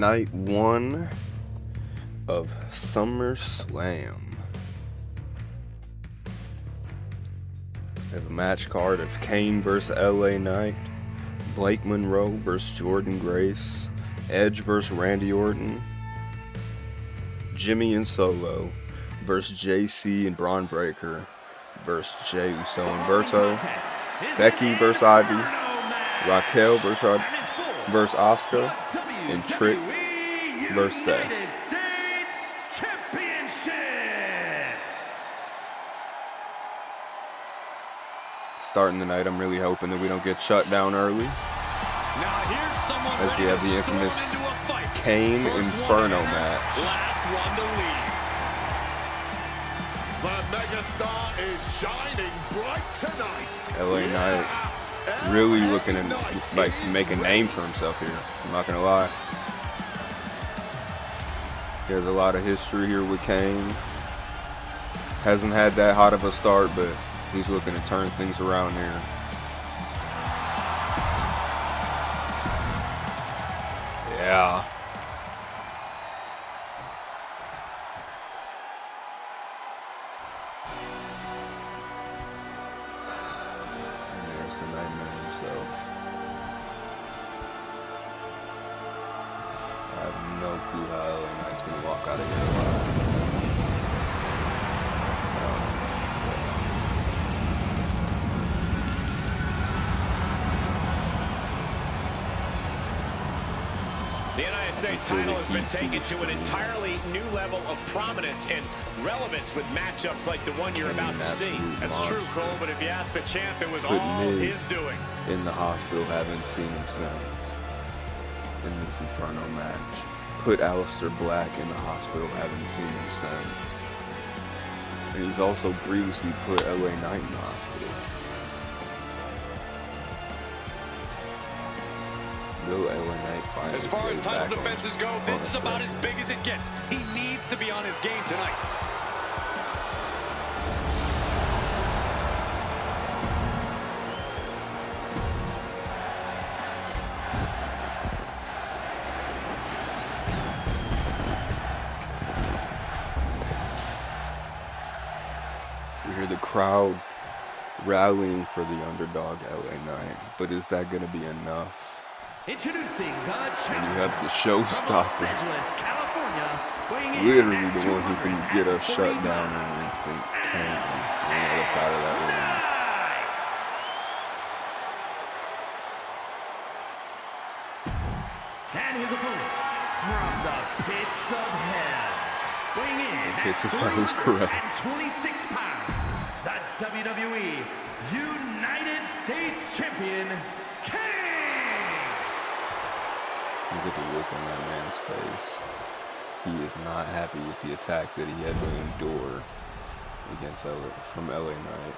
Night 1 of SummerSlam. We have a match card of Kane vs. LA Knight, Blake Monroe vs. Jordan Grace, Edge vs. Randy Orton, Jimmy and Solo vs. JC and Braun Breaker vs. Jey Uso and Berto, Becky vs. Ivy, Raquel vs. Asuka, and Trick vs. Seth. Starting the night, I'm really hoping that we don't get shut down early, as we have the infamous Kane Inferno match. The megastar is shining bright tonight. LA Knight really looking to like make a name for himself here. I'm not gonna lie. There's a lot of history here with Kane. Hasn't had that hot of a start, but he's looking to turn things around here. Yeah. And there's the Nightmare himself. I have no clue how LA Knight's gonna walk out of here alive. The United States title has been taken to an entirely new level of prominence and relevance with matchups like the one you're about to see. That's true, Cole, but if you ask the champ, it was all his doing. In the hospital, haven't seen him since. In this Inferno match. Put Aleister Black in the hospital, haven't seen him since. And he's also previously put LA Knight in the hospital. Will LA Knight finally as far as title defenses go, this is about as big as it gets. He needs to be on his game tonight. We hear the crowd rallying for the underdog LA Knight, but is that going to be enough? Introducing the and you have the showstopper, literally the one who can get us shut down in an instant. Kane on the other side of that ring. And his opponent from the pits of hell, weighing in Pits of hell is correct. at 26 pounds, the WWE United States Champion, Kane. Look at the look on that man's face. He is not happy with the attack that he had to endure against from LA Knight.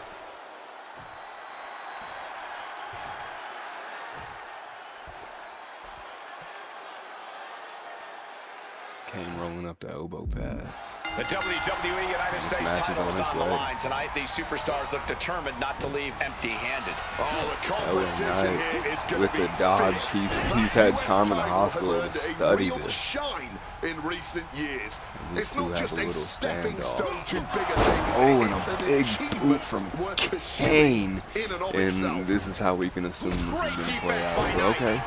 Kane rolling up the elbow pads. The WWE United States title is on the line tonight. These superstars look determined not to leave empty-handed. LA Knight with the dodge, he's had time in the hospital to study this. In recent years, It's not just a stepping stone to bigger things. Oh, and a big boot from Kane. And this is how we can assume this is going to play out. But okay.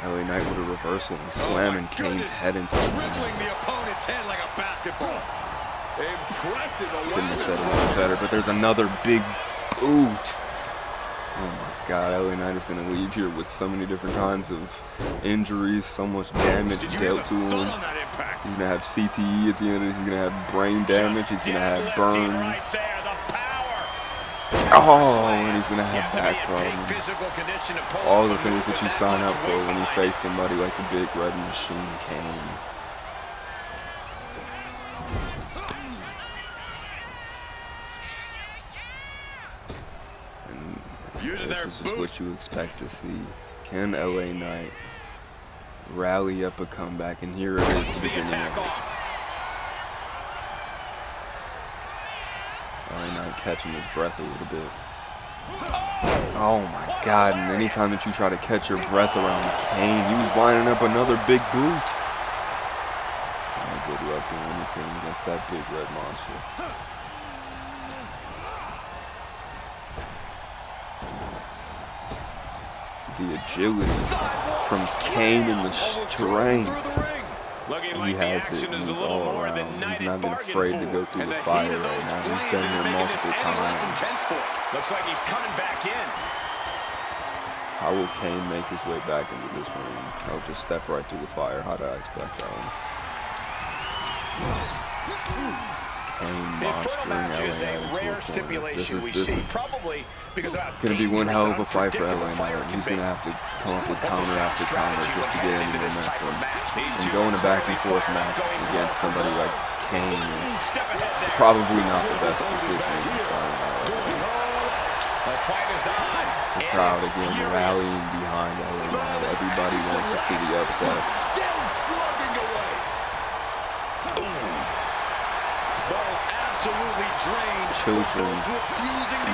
LA Knight with a reversal and slamming Kane's head into the dribbling the opponent's head like a basketball. Impressive. Couldn't have said it any better, but there's another big boot. Oh my God, LA Knight is going to leave here with so many different kinds of injuries, so much damage dealt to him. He's going to have CTE at the end of this. He's going to have brain damage. He's going to have burns. Oh, and he's going to have back problems. All the things that you sign up for when you face somebody like the Big Red Machine, Kane. And this is just what you expect to see. Can LA Knight rally up a comeback? And here it is, the beginning of it. LA Knight catching his breath a little bit. Oh my God, and anytime that you try to catch your breath around Kane, he was winding up another big boot. Good luck doing anything against that big red monster. The agility from Kane and the strength. He has it, and he's all around. He's not even afraid to go through the fire right now. He's been here multiple times. Looks like he's coming back in. How will Kane make his way back into this ring? He'll just step right through the fire. How did I expect that one? Kane monstering LA Knight into a corner. This is gonna be one hell of a fight for LA Knight. He's gonna have to come up with counter after counter just to get any momentum. And going a back and forth match against somebody like Kane is probably not the best decision as he's finding out. The crowd again rallying behind LA Knight. Everybody wants to see the upset. Still slugging away. Both absolutely drained. Children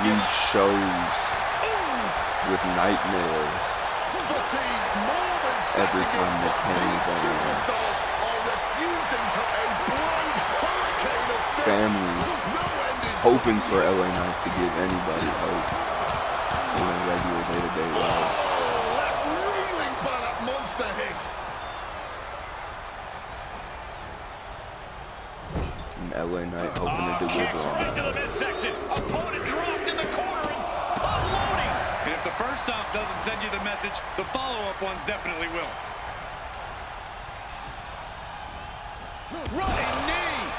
lead shows with nightmares every time the Kane's on. Families hoping for LA Knight to give anybody hope in a regular day-to-day life. Reeling by that monster hit. And LA Knight hoping to deliver on that. Opponent dropped in the corner and unloading. And if the first stop doesn't send you the message, the follow-up ones definitely will. Running knee.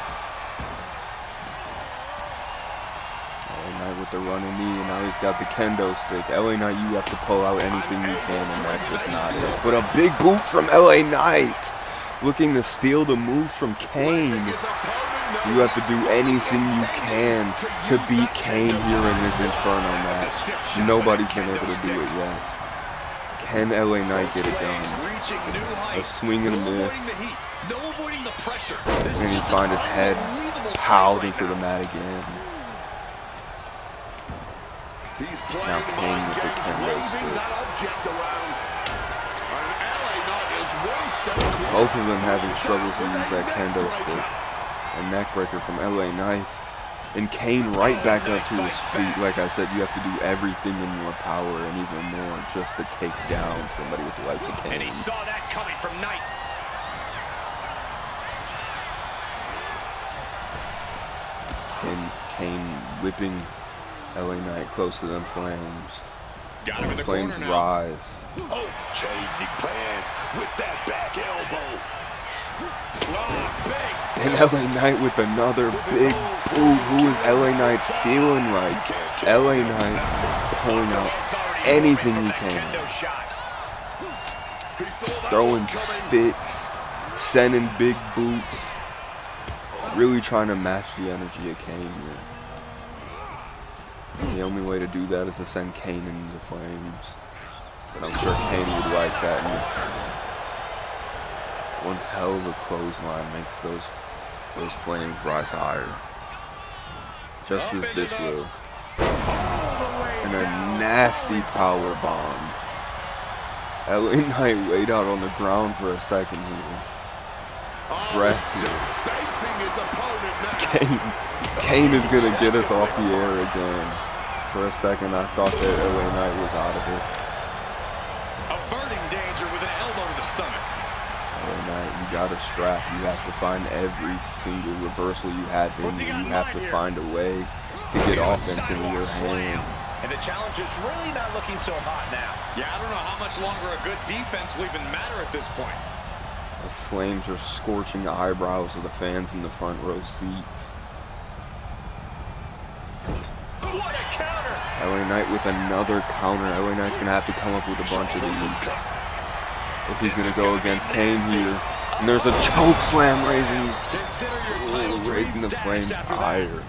LA Knight with the running knee, and now he's got the kendo stick. LA Knight, you have to pull out anything you can, and that's just not it. But a big boot from LA Knight, looking to steal the move from Kane. You have to do anything you can to beat Kane here in this Inferno match. Nobody's been able to do it yet. Can LA Knight get it done? A swing and a miss. And he find his head piled into the mat again. Now Kane with the kendo stick. Both of them having struggles to use that kendo stick. A neckbreaker from LA Knight. And Kane right back up to his feet. Like I said, you have to do everything in your power and even more just to take down somebody with the likes of Kane. And he saw that coming from Knight. Kane whipping LA Knight close to them flames. Got him in the flames corner now. rise. Oh, changing plans with that back elbow. And LA Knight with another big boot. Who is LA Knight feeling like? LA Knight pulling out anything he can. Throwing sticks, sending big boots. Really trying to match the energy of Kane here. The only way to do that is to send Kane into the flames. But I'm sure Kane would like that. And one hell of a clothesline makes those flames rise higher. Just as this will. And a nasty power bomb. LA Knight laid out on the ground for a second here. Breathless. Kane is gonna get us off the air again. For a second, I thought that LA Knight was out of it. Averting danger with an elbow to the stomach. LA Knight, you gotta strap. You have to find every single reversal you have in you. You have to find a way to get offense into your hands. And the challenge is really not looking so hot now. Yeah, I don't know how much longer a good defense will even matter at this point. The flames are scorching the eyebrows of the fans in the front row seats. What a counter! LA Knight with another counter. LA Knight's going to have to come up with a bunch of these if he's going to go against Kane here. And there's a choke slam raising the flames higher.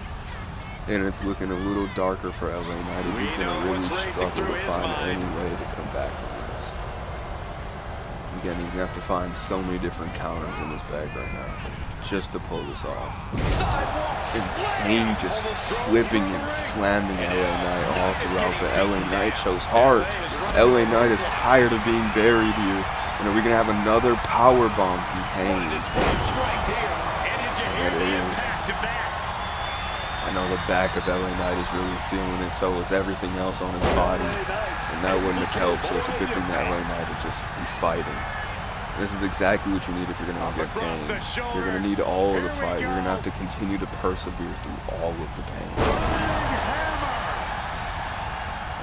And it's looking a little darker for LA Knight as he's going to really struggle to find any way to come back from this. Again, he's going to have to find so many different counters in his bag right now just to pull this off. And Kane just flipping and slamming LA Knight all throughout, but LA Knight shows heart. LA Knight is tired of being buried here. And are we going to have another power bomb from Kane? It is. I know the back of LA Knight is really feeling it, so is everything else on his body. And that wouldn't have helped, so it's a good thing that LA Knight is just, he's fighting. This is exactly what you need if you're going to go against Kane. You're going to need all of the fight. You're going to have to continue to persevere through all of the pain.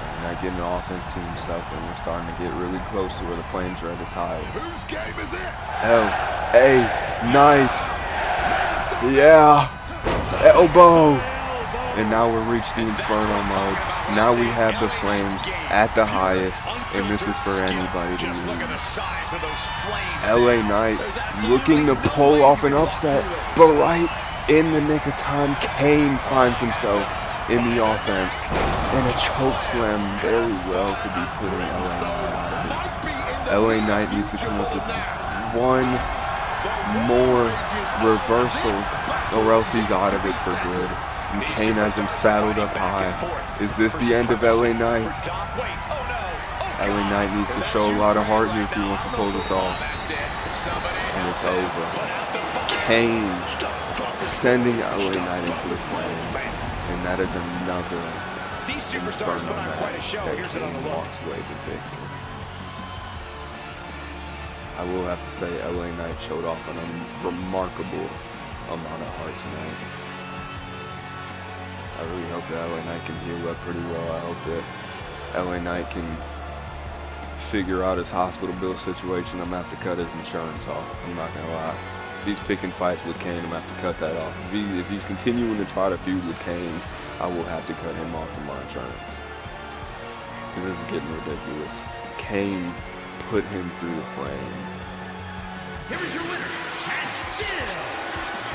And not getting offense to himself, and we're starting to get really close to where the Flames are at its highest. Whose game is it? LA Knight. Yeah. Elbow. And now we've reached the Inferno mode. Now we have the Flames at the highest, and this is for anybody to lose. LA Knight looking to pull off an upset, but right in the nick of time, Kane finds himself in the offense, and a choke slam very well could be putting LA Knight out of it. LA Knight needs to come up with one more reversal, or else he's out of it for good. And Kane has him saddled up high. Is this the end of LA Knight? LA Knight needs to show a lot of heart here if he wants to pull this off. And it's over. Kane sending LA Knight into the Flames. And that is another Inferno match that Kane walks away the victor. I will have to say LA Knight showed off a remarkable amount of heart tonight. I really hope that LA Knight can heal up pretty well. I hope that LA Knight can figure out his hospital bill situation. I'm going to have to cut his insurance off. I'm not going to lie. If he's picking fights with Kane, I'm going to have to cut that off. If he's continuing to try to feud with Kane, I will have to cut him off from my insurance. Because this is getting ridiculous. Kane put him through the flame. Here is your winner, and still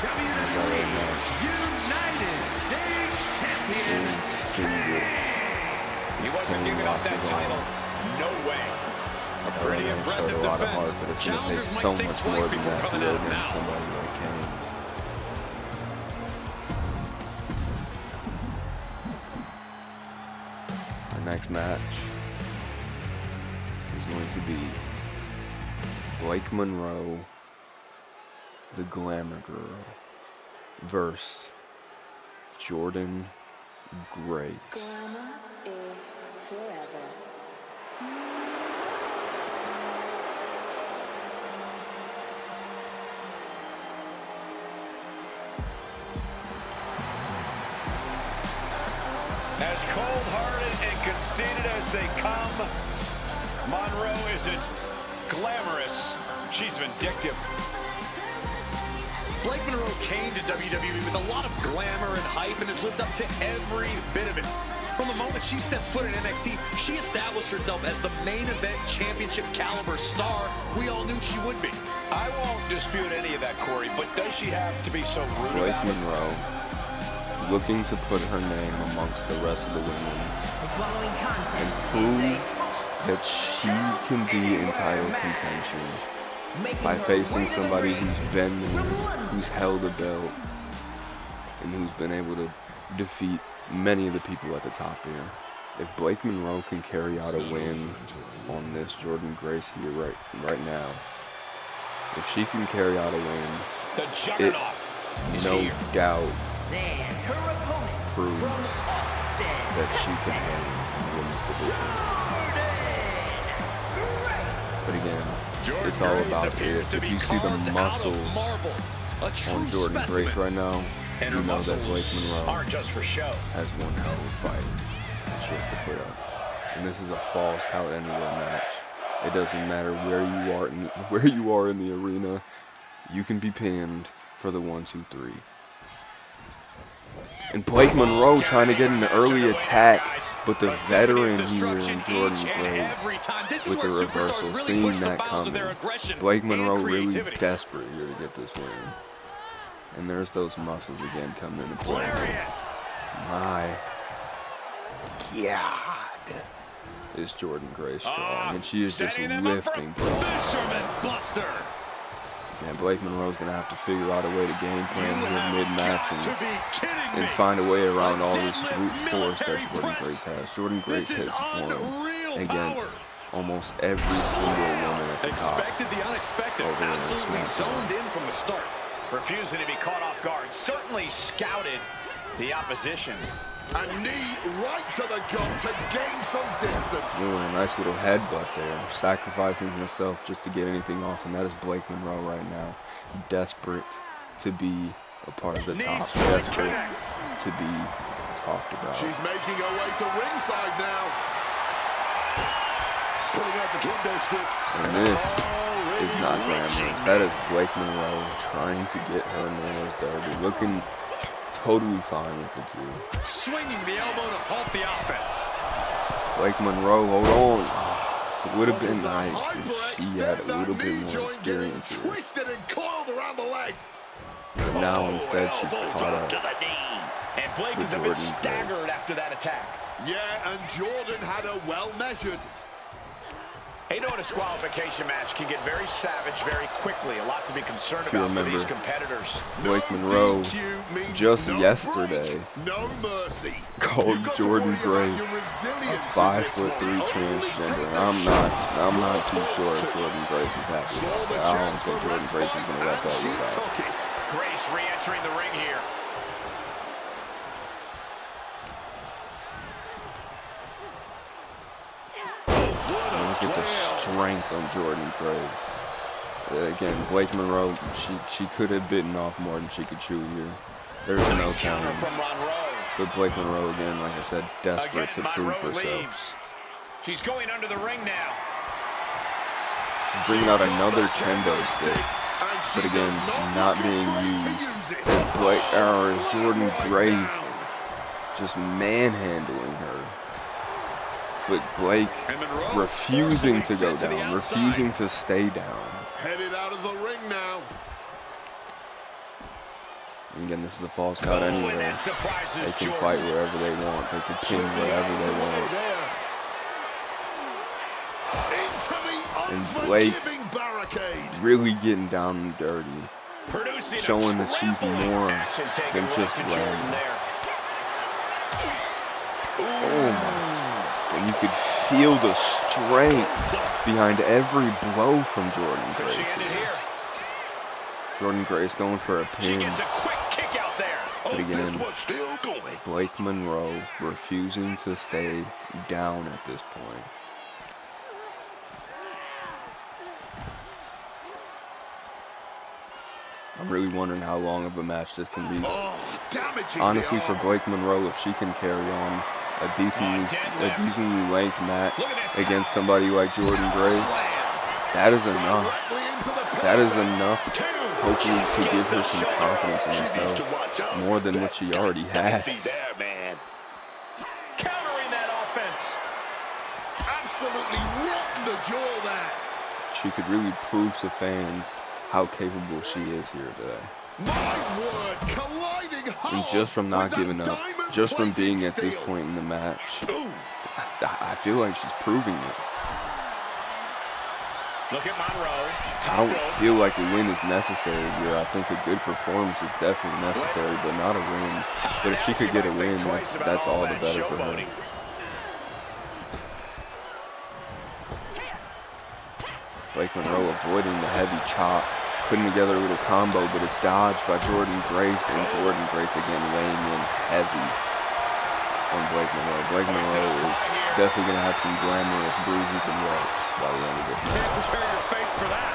WWE United States Champion. He wasn't giving up that title. No way. A pretty impressive a lot of defense. heart, but it's going to take so much more than that to go against somebody like Kane. The next match is going to be Blake Monroe, the Glamour Girl, versus Jordan Grace. Glamour is forever. As cold-hearted and conceited as they come, Monroe isn't glamorous. She's vindictive. Blake Monroe came to WWE with a lot of glamour and hype and has lived up to every bit of it. From the moment she stepped foot in NXT, she established herself as the main event championship caliber star we all knew she would be. I won't dispute any of that, Corey, but does she have to be so rude Blake about it? Monroe looking to put her name amongst the rest of the women and prove that she can be in title contention by facing somebody who's been there, who's held a belt, and who's been able to defeat many of the people at the top here. If Blake Monroe can carry out a win on this Jordan Grace here right now, if she can carry out a win, The juggernaut is no here. doubt And her opponent proves from Austin, that she can hang in the women's division. But again, it's all about if you see the muscles on Jordan Grace right now, And you her know that muscles Blake Monroe aren't just for show. has one hell of a fight that she has to put up. And this is a Falls Count Anywhere match. It doesn't matter where you are in the arena, you can be pinned for the 1, 2, 3. And Blake Monroe trying to get an early attack, but the veteran here in Jordan Grace with the reversal, seeing that coming. Blake Monroe really desperate here to get this win. And there's those muscles again coming into play. My God, is Jordan Grace strong, and she is just lifting. Fisherman Buster. Yeah, Blake Monroe's going to have to figure out a way to game plan here mid-match and find a way around all this brute force that Jordan Grace has. Jordan Grace has won against almost every single woman at the top. Expected the unexpected. Over in Absolutely SmackDown. zoned in from the start. Refusing to be caught off guard. Certainly scouted the opposition. A knee right to the gut to gain some distance. Ooh, a nice little headbutt there. Sacrificing himself just to get anything off, and that is Blake Monroe right now. Desperate to be a part of the top. Desperate to be talked about. She's making her way to ringside now. Putting out the kendo stick. And this is not glamorous. That is Blake Monroe trying to get her nose dirty. Looking totally fine with it too. Swinging the elbow to halt the offense. Blake Monroe, hold on. It would have been nice if she had a little bit more experience here. Twisted and coiled around the leg. But now instead she's caught up. And Blake is a bit staggered after that attack. Yeah, and Jordan had her well measured. Hey, you know, a disqualification match can get very savage very quickly. A lot to be concerned If you about for remember, these competitors. Blake Monroe just yesterday called Jordan Grace a 5'3" transgender. I'm not too sure if Jordan Grace is happy about that. I don't think Jordan Grace is gonna let that work out. Grace re-entering the ring here. Look at the strength on Jordan Grace. Again, Blake Monroe, she could have bitten off more than she could chew here. There's no counter. But Blake Monroe, again, like I said, desperate to prove herself. She's going under the ring now. She's bringing out another kendo stick. But again, not being used. As Jordan Grace just manhandling her. But Blake refusing to go down, refusing to stay down. Headed out of the ring now. And again, this is a false count anyway. They can fight wherever they want. They can pin wherever they want. And Blake really getting down and dirty. Showing that she's more than just glamour. Oh my. And you could feel the strength behind every blow from Jordan Grace here. Jordan Grace going for a pin. But again, Blake Monroe refusing to stay down at this point. I'm really wondering how long of a match this can be. Honestly, for Blake Monroe, if she can carry on a decently length match against somebody like Jordan Grace, that is enough. That is enough, hopefully, to give her some confidence in herself, more than what she already has. Countering that offense. Absolutely rocked the jaw there. She could really prove to fans how capable she is here today. My word, colliding hard. And just from not giving up, just from being at this point in the match, I feel like she's proving it. Look at Monroe. I don't feel like a win is necessary here. I think a good performance is definitely necessary, but not a win. But if she could get a win, that's all the better for her. Blake Monroe avoiding the heavy chop, putting together a little combo, but it's dodged by Jordan Grace, and Jordan Grace again laying in heavy on Blake Monroe. Blake Monroe is definitely going to have some glamorous bruises and whelps by the end of this match. Prepare your face for that.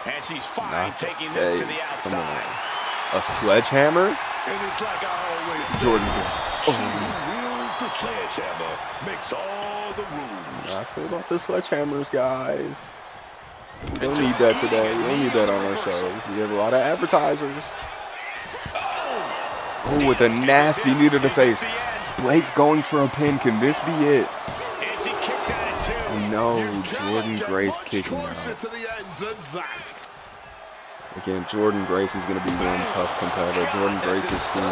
And she's fine, Not the taking this to the face. outside. Come on. A sledgehammer? And it's like I always say, Jordan Grace. she wields the sledgehammer, makes all the rules. I feel about the sledgehammers, guys. We don't need that today. We don't need that on our show. We have a lot of advertisers. Oh, with a nasty knee to the face. Blake going for a pin. Can this be it? And she kicks at it too. Oh no, Jordan Grace kicking out. Again, Jordan Grace is going to be one tough competitor. Jordan Grace has seen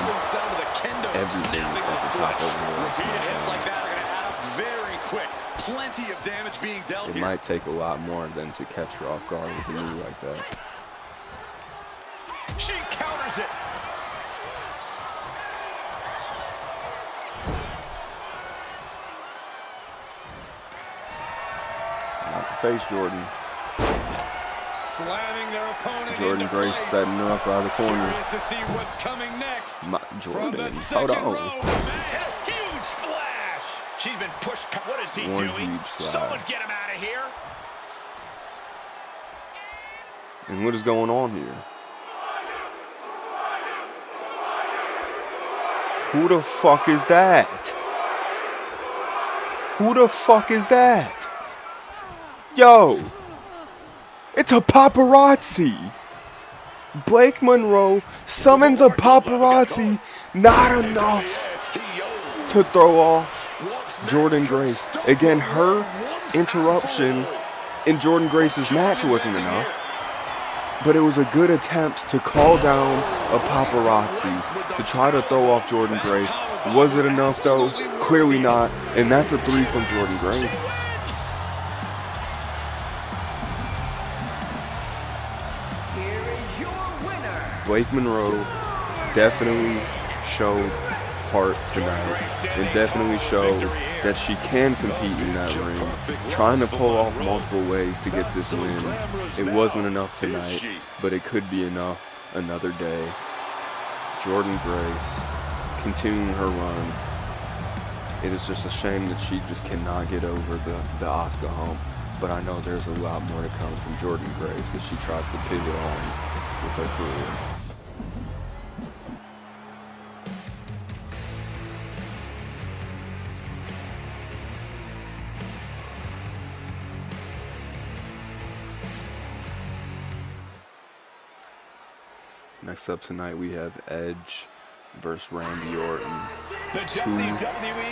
everything at the top of the world. Hits like that are going to add up very quick. Plenty of damage being dealt It might take a lot more than to catch her off guard with a knee like that. She counters it. Not the face, Jordan. Slamming their opponent Jordan into Grace place. setting her up out of the corner. Curious to see what's coming next. Jordan, hold hold on. on. Huge splash. She's been pushed. What is he One doing? huge splash. Someone get him out of here. And what is going on here? Who the fuck is that? Who the fuck is that? Yo, it's a paparazzi. Blake Monroe summons a paparazzi. Not enough to throw off Jordan Grace. Again, her interruption in Jordan Grace's match wasn't enough. But it was a good attempt to call down a paparazzi to try to throw off Jordan Grace. Was it enough though? Clearly not. And that's a 3 from Jordan Grace. Here is your winner. Blake Monroe definitely showed heart tonight. And definitely showed that she can compete in that ring. Trying to pull off multiple ways to get this win. It wasn't enough tonight, but it could be enough another day. Jordan Grace continuing her run. It is just a shame that she just cannot get over the Asuka hump. But I know there's a lot more to come from Jordan Grace as she tries to pivot on with her career. Next up tonight we have Edge versus Randy Orton. Two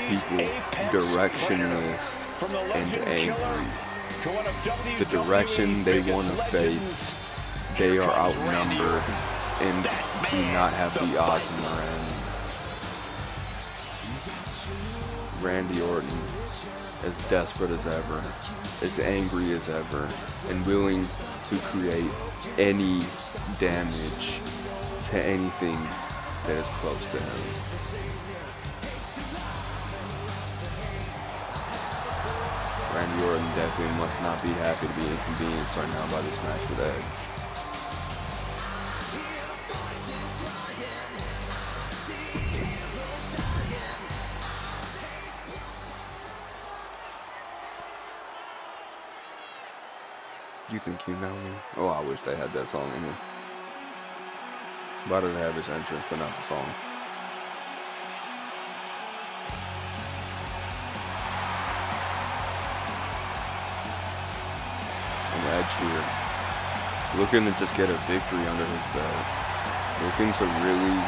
people directionless and angry. The direction they want to face, they are outnumbered and do not have the odds in their end. Randy Orton, as desperate as ever, as angry as ever, and willing to create any damage to anything that is close to him. Randy Orton definitely must not be happy to be inconvenienced right now by this match with Edge. You think you know me? Oh, I wish they had that song in here. Why did they have his entrance but not the song? And Edge here, looking to just get a victory under his belt. Looking to really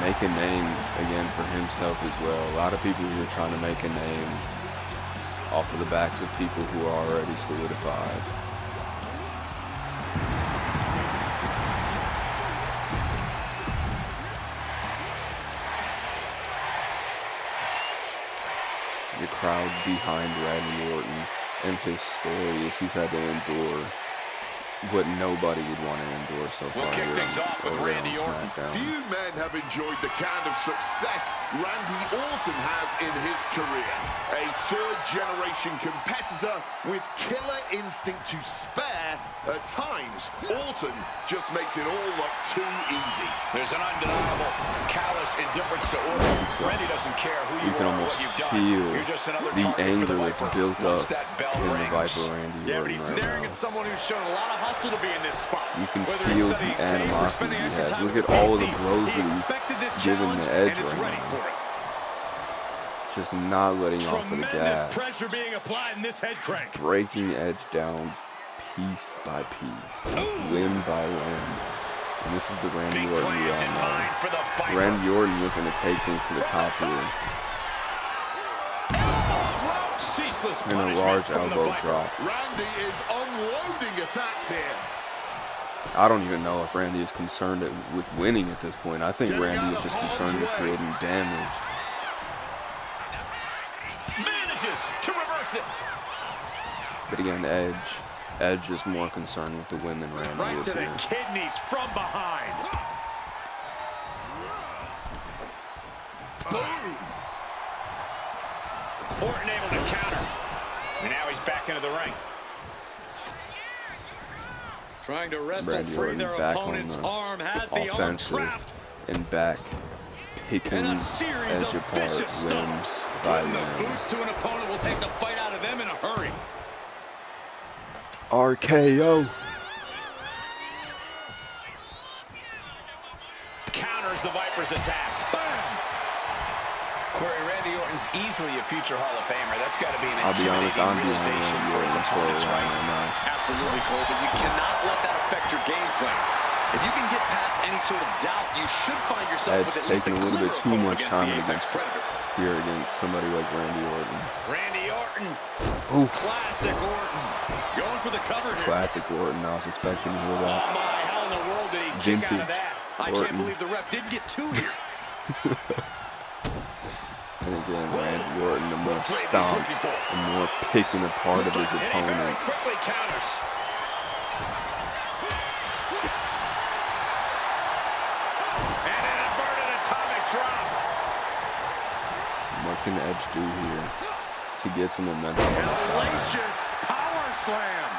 make a name again for himself as well. A lot of people here trying to make a name off of the backs of people who are already solidified. The crowd behind Randy Orton and his story as he's had to endure what nobody would want to endure so far We'll kick here things off with over Randy on Orton. SmackDown. Few men have enjoyed the kind of success Randy Orton has in his career. A third-generation competitor with killer instinct to spare. At times, Orton just makes it all look too easy. There's an undeniable callous indifference to Orton. Randy doesn't care who You you can are or almost what you've done. feel You're just another the target anger for the that's Viper. built Once up that bell in the rings. Viper Randy Yeah, but Orton he's right staring now. at someone who's shown a lot of hustle to be in this spot. You can Whether feel he's the studying tape or animosity spending he extra has. time Look with at all of the PC. blows He that he's expected this giving challenge, to Edge and is right ready now. for it. Just not letting off of the gas. pressure being applied in this head crank. Breaking Edge down piece by piece, limb by limb. And this is the Randy Big Orton we plays all in know. mind for the Viper. Randy Orton looking to take things to the top here. Ceaseless And a punishment large from the elbow Viper. drop. Randy is unloading attacks here. I don't even know if Randy is concerned with winning at this point. I think Randy is just concerned with creating damage. Manages gets it. But again, Edge is more concerned with the win than Randy Right is to the here. kidneys from behind. Boom. Orton able to counter. And now he's back into the ring. Trying to wrestle Randy free Orton their back opponent's on the arm. Has the arm offensive trapped. and back, picking And a series Edge of apart, vicious win stomps. by Putting the win. boots to an opponent will take the fight out of them in a hurry. RKO. Counters the Viper's attack. Bam! Corey, Randy Orton's easily a future Hall of Famer. That's got to be an I'll be honest, I'm behind realization Randy for his Orton's opponents, storyline right? right now. Absolutely, Cole, but you cannot let that affect your game plan. If you can get past any sort of doubt, you should find yourself Edge with at least a taking a little bit glimmer of too hope much against time the Apex against Predator. here against somebody like Randy Orton. Randy Orton. Oof. Classic Orton. Going for the cover here. Classic Orton. I was expecting to hear Oh that. my, how in the world did he kick out of Vintage that? I can't Orton. believe the ref didn't get two here. And again, Randy Orton, the more stomps, the more picking apart of his And he very opponent. quickly counters. And an inverted atomic drop. What can Edge do here to get some momentum on the side? Hellacious power slam.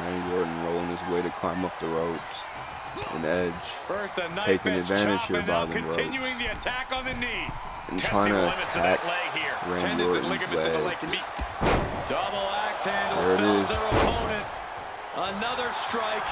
Randy Orton rolling his way to climb up the ropes. And Edge First a knife taking edge advantage chop, here and by now the continuing ropes. the attack on the knee. And Testing trying the to limits of that attack leg here. Randy Tendons and Orton's ligaments of the leg leg. can be. Double axe handle There it fells is. their opponent. Another strike.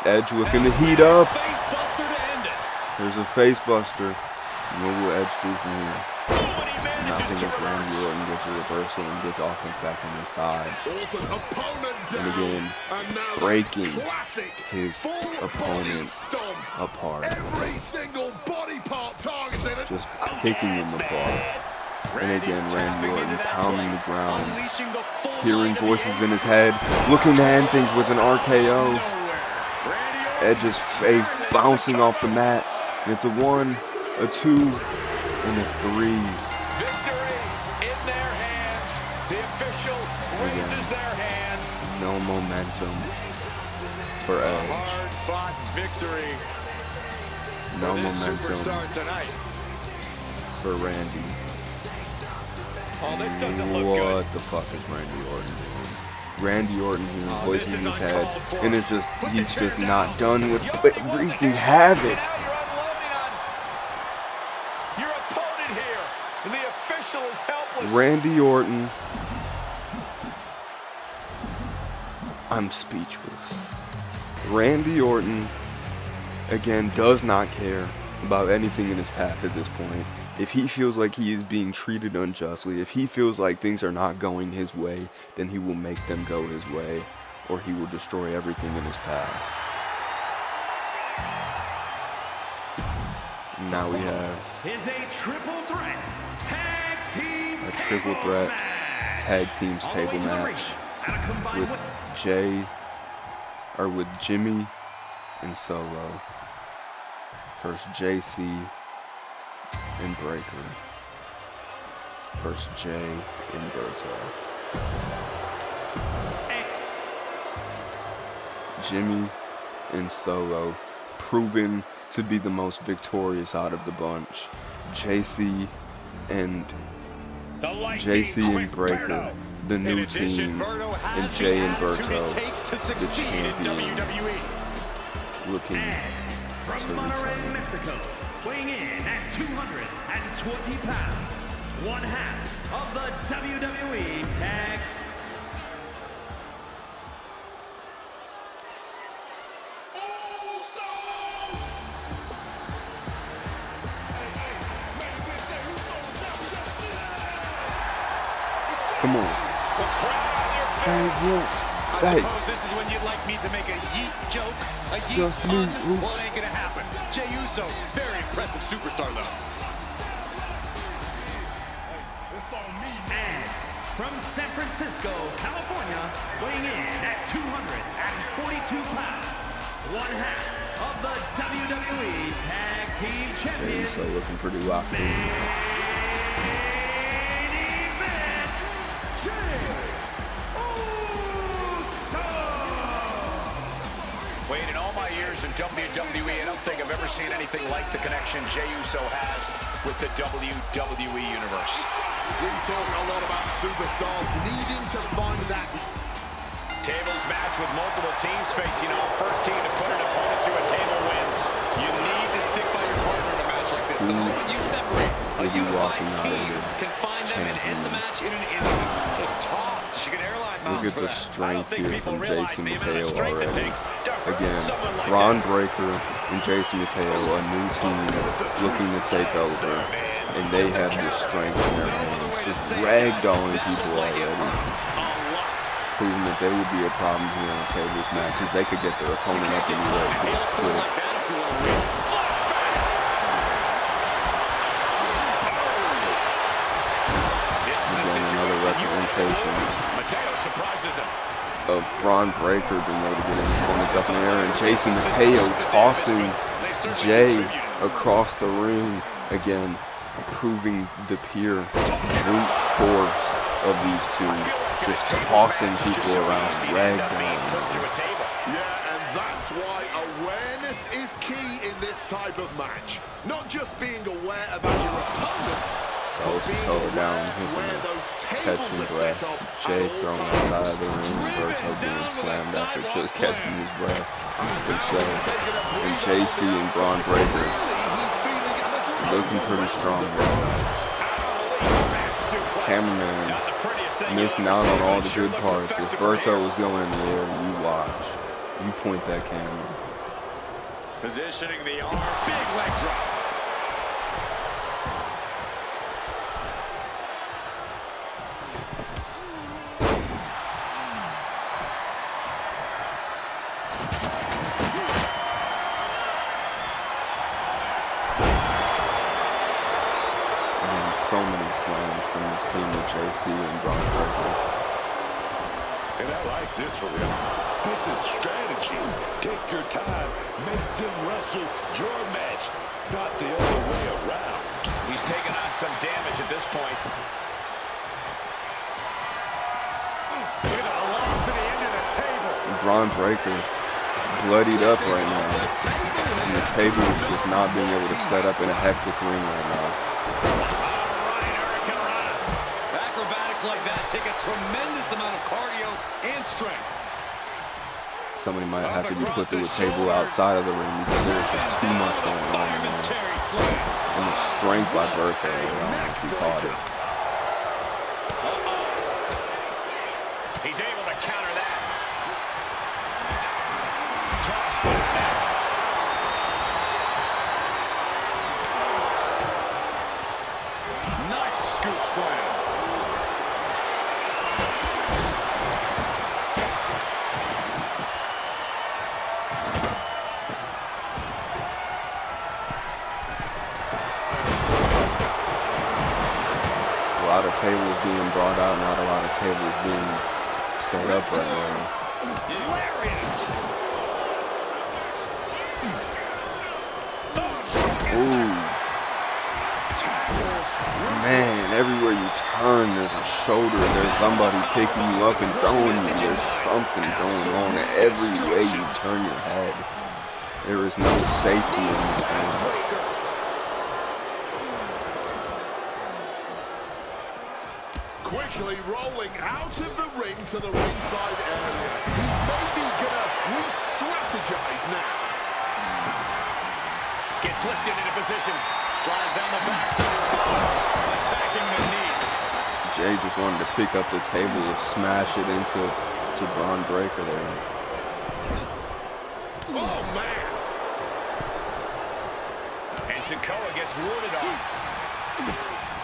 Edge looking to heat up. Face buster to end it. There's a face buster. And what will Edge do from here? Oh, and he Nothing manages to if Randy reverse. Orton gets a reversal and gets offense back on his side. Orton opponent down. And again, And now the breaking classic his full body opponent stomp. apart. Every single body part targeted. Just picking him apart. And again, Randy Orton pounding the ground, Unleashing the full hearing might of the voices in his head, looking to end things with an RKO. Edge's face bouncing off the mat. And it's a 1, a 2, and a 3. Victory in their hands. The official raises their hand. No momentum for Edge. Hard-fought victory No for this momentum superstar tonight. for Randy. Oh, this doesn't look good. What the fuck is Randy Orton doing? Randy Orton here Oh, voicing this is his head, uncalled for. and it's just Put the he's chair just down. not done with You already won the wreaking match. havoc. Now you're unloading on your opponent here. And the official is helpless. Randy Orton. I'm speechless. Randy Orton, again, does not care about anything in his path at this point. If he feels like he is being treated unjustly, if he feels like things are not going his way, then he will make them go his way, or he will destroy everything in his path. And now we have Is a triple threat tag team a triple threat tag teams table match with Jimmy and Solo. First JC and Breaker. First Jay and Berto. Jimmy and Solo proven to be the most victorious out of the bunch. JC and Breaker, the new team, and Jay and Berto, the champions, looking from to Monterrey, retain. Mexico, weighing in at 220 pounds, one half of the WWE Tag. Come on. Thank you. Hey. Suppose this is when you'd like me to make a yeet joke? A yeet Just me, pun? Oof. Well, it ain't gonna happen. Jey Uso, very impressive superstar though. And from San Francisco, California, weighing in at 242 pounds, one half of the WWE Tag Team Jay Champions, Uso looking pretty locked in. WWE, I don't think I've ever seen anything like the connection Jey Uso has with the WWE Universe. We talk a lot about superstars needing to find that. Tables match with multiple teams facing off. First team to put an opponent through a table wins. You need to stick by your partner in a match like this. The moment you separate, a unified team can find them and end the match in an instant. Just tossed. She can airline mounts. Look at the strength here from Jason Mateo already. Again, Like Bron Breakker and Jason Mateo, a new team looking to take over, and they have the strength in their hands, just ragdolling people already, proving that they would be a problem here in tables matches. They could get their opponent up in the air pretty quick. Again, another representation Mateo surprises him. of Bron Breakker being able to get his opponents up in the air, and Jason Mateo tossing Jey across the ring. Again, proving the pure brute force of these two, just tossing people around, ragdolling. Yeah, and that's why awareness is key in this type of match. Not just being aware about your opponents, So it's covered down, where those catching tables are set breath. up. Jey thrown outside of the ring, Berto being slammed after just catching his breath himself. And JC and Bron Breakker looking pretty strong right now. Cameraman missing out on all the good parts. If Berto was going in the air, you watch. You point that camera. Positioning the arm, big leg drop. So many slams from this team with JC and Bron Breakker. And I like this for them. This is strategy. Take your time. Make them wrestle your match, not the other way around. He's taking on some damage at this point. Look at the velocity into the table. Bron Breakker bloodied up right now. And the table is just not being able to set up in a hectic ring right now. Like that take a tremendous amount of cardio and strength. Somebody might have to be put through a table outside of the ring because there's just too much going on in there. And the strength by Berto, I don't know if you caught it. He's able to counter that. Toss by the neck. Nice scoop slam. A lot of tables being brought out, not a lot of tables being set up right now. Ooh. Man, everywhere you turn, there's a shoulder, there's somebody picking you up and throwing you. There's something going on every way you turn your head. There is no safety in the game. Quickly rolling out of the ring to the ringside area. He's maybe gonna re-strategize now. Gets lifted into position. Slides down the backside. Attacking the knee. Jey just wanted to pick up the table and smash it into Bron Breakker there. Oh, man. And Sikoa gets warded off.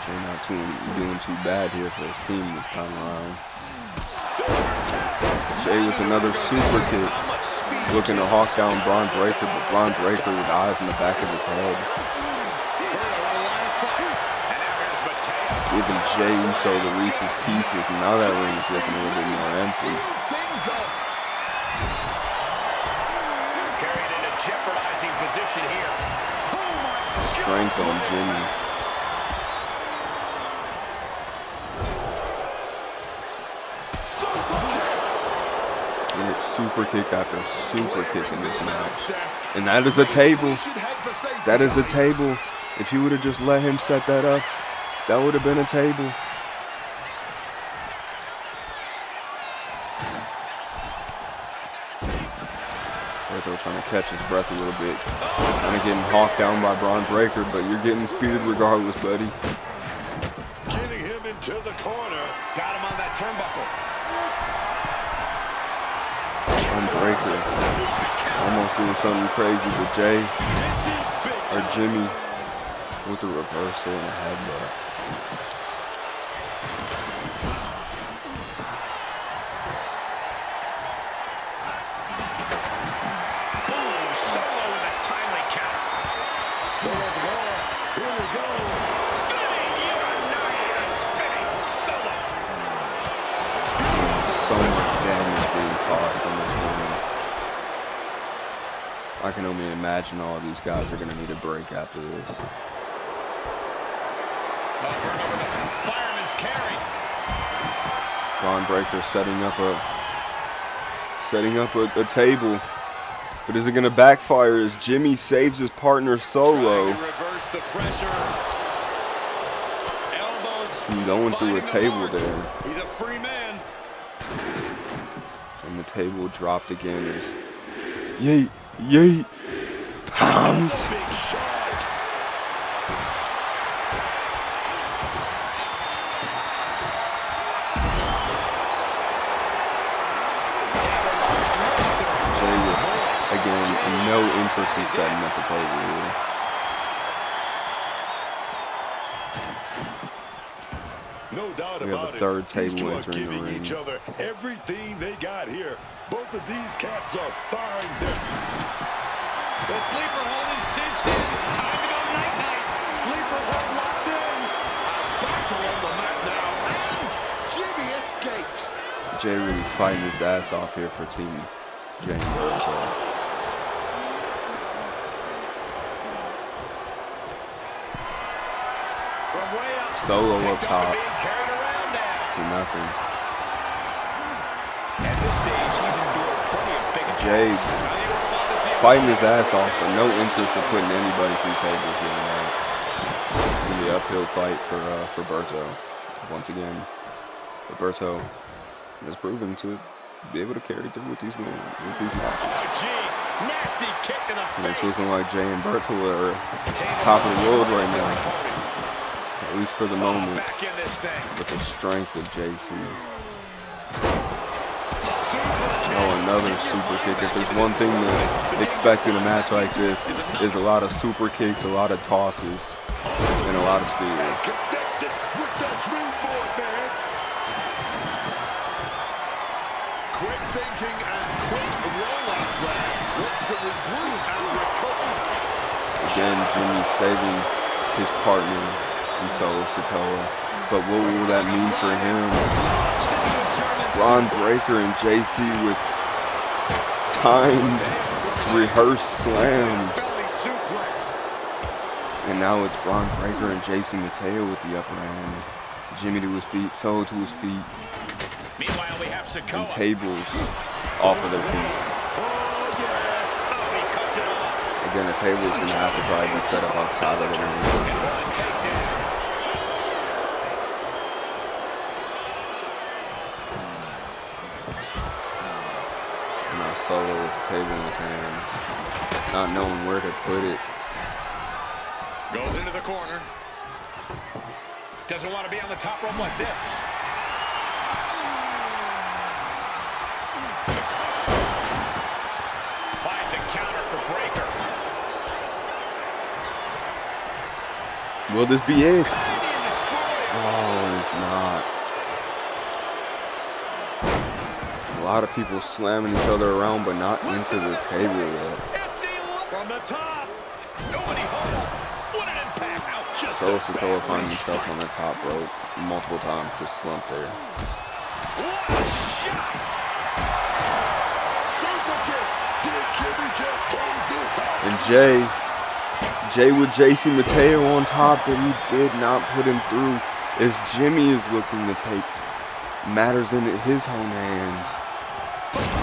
Jey not doing too bad here for his team this time around. Jey with another super kick. Looking to hawk down Bron Breakker, but Bron Breakker with eyes in the back of his head. Giving Jey Uso the Reese's Pieces, and now that ring's looking a little bit more empty. Carried in a jeopardizing position here. Strength on Jimmy. And it's super kick after super kick in this match. And that is a table. That is a table. If he would have just let him set that up, that would have been a table. Berto trying to catch his breath a little bit. Kind of getting hawked down by Braun Breaker, but you're getting speeded regardless, buddy. Getting him into the corner. Got him on that turnbuckle. Braun Breaker almost doing something crazy, but Jimmy with the reversal and a headbutt. So much damage being caused on this one. I can only imagine all of these guys are going to need a break after this. Fireman's carry. Braun Breaker setting up a table. But is it going to backfire as Jimmy saves his partner Solo from going through a table there? He's a free man. And the table dropped again as yeet, yeet, pounds. Jay, again, no interest in setting up a table here. No doubt We have about a third it. table These two are entering the giving ring. each other everything they got here. Both of these cats are firing their... The sleeper hold is cinched in. Time to go night-night. Sleeper hold locked in. Battle on the mat now, and Jimmy escapes. Jay really fighting his ass off here for Team Jay and Berto. Solo up top to nothing. Jay's fighting his ass off, but no interest in putting anybody through tables here. It's gonna be an uphill fight for Berto once again. But Berto has proven to be able to carry through with these matches. Nasty kick in the And it's face. looking like Jay and Berto are top of the world right now, at least for the moment. Back in this thing. With the strength of JC. Oh, another super kick. If there's one thing to expect in a match like this, is a lot of super kicks, a lot of tosses, and a lot of speed. Connected with that springboard, man. Quick thinking and quick rollout there. Wants to regroup and recover. Again, Jimmy saving his partner in Solo Sikoa. But what will that mean for him? Braun Breaker and JC with timed, rehearsed slams. And now it's Braun Breaker and Jason Mateo with the upper hand. Jimmy to his feet, Solo to his feet. Meanwhile, we have Sikoa. And tables off of their feet. Again, a table is going to have to probably be set up outside of the ring. Now Solo with the table in his hands, not knowing where to put it. Goes into the corner. Doesn't want to be on the top rope like this. Finds a counter for Breaker. Will this be it? Oh, it's not. A lot of people slamming each other around, but not into the table yet. From the top. Nobody home. What an impact. Out just Solo Sikoa finding himself on the top rope multiple times, just slumped there. what a shot. Super kick. Did Jimmy just close this out? And Jay with JC Mateo on top, but he did not put him through as Jimmy is looking to take matters into his own hands.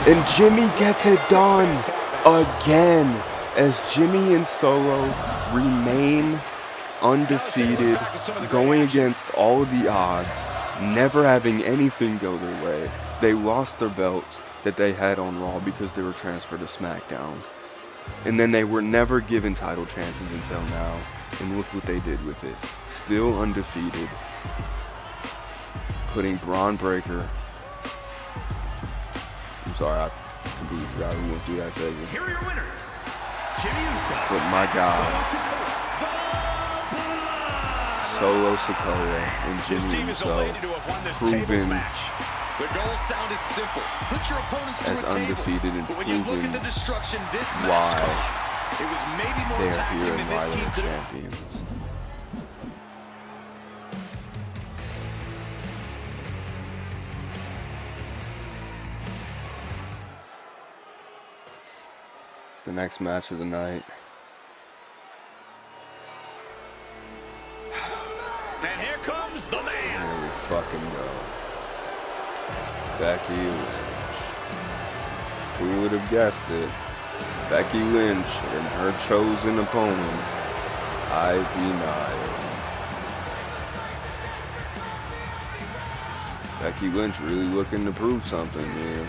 And Jimmy gets it done again as Jimmy and Solo remain undefeated, going against all the odds, never having anything go their way. They lost their belts that they had on Raw because they were transferred to SmackDown. And then they were never given title chances until now. And look what they did with it. Still undefeated. Putting Braun Breaker. I'm sorry, I completely forgot we went through that segment. Here are your winners. Jimmy Uso. But my God. Solo Sikoa and Jimmy Uso proven the goal sounded simple. Put your opponents as through a undefeated table. and But when you look proven at the destruction this why match caused, it was maybe more they are taxing here than and why this team they're could have. champions. The next match of the night. And here comes the man. Here we fucking go. Becky Lynch. Who would have guessed it? Becky Lynch and her chosen opponent, Ivy Nile. Becky Lynch really looking to prove something here.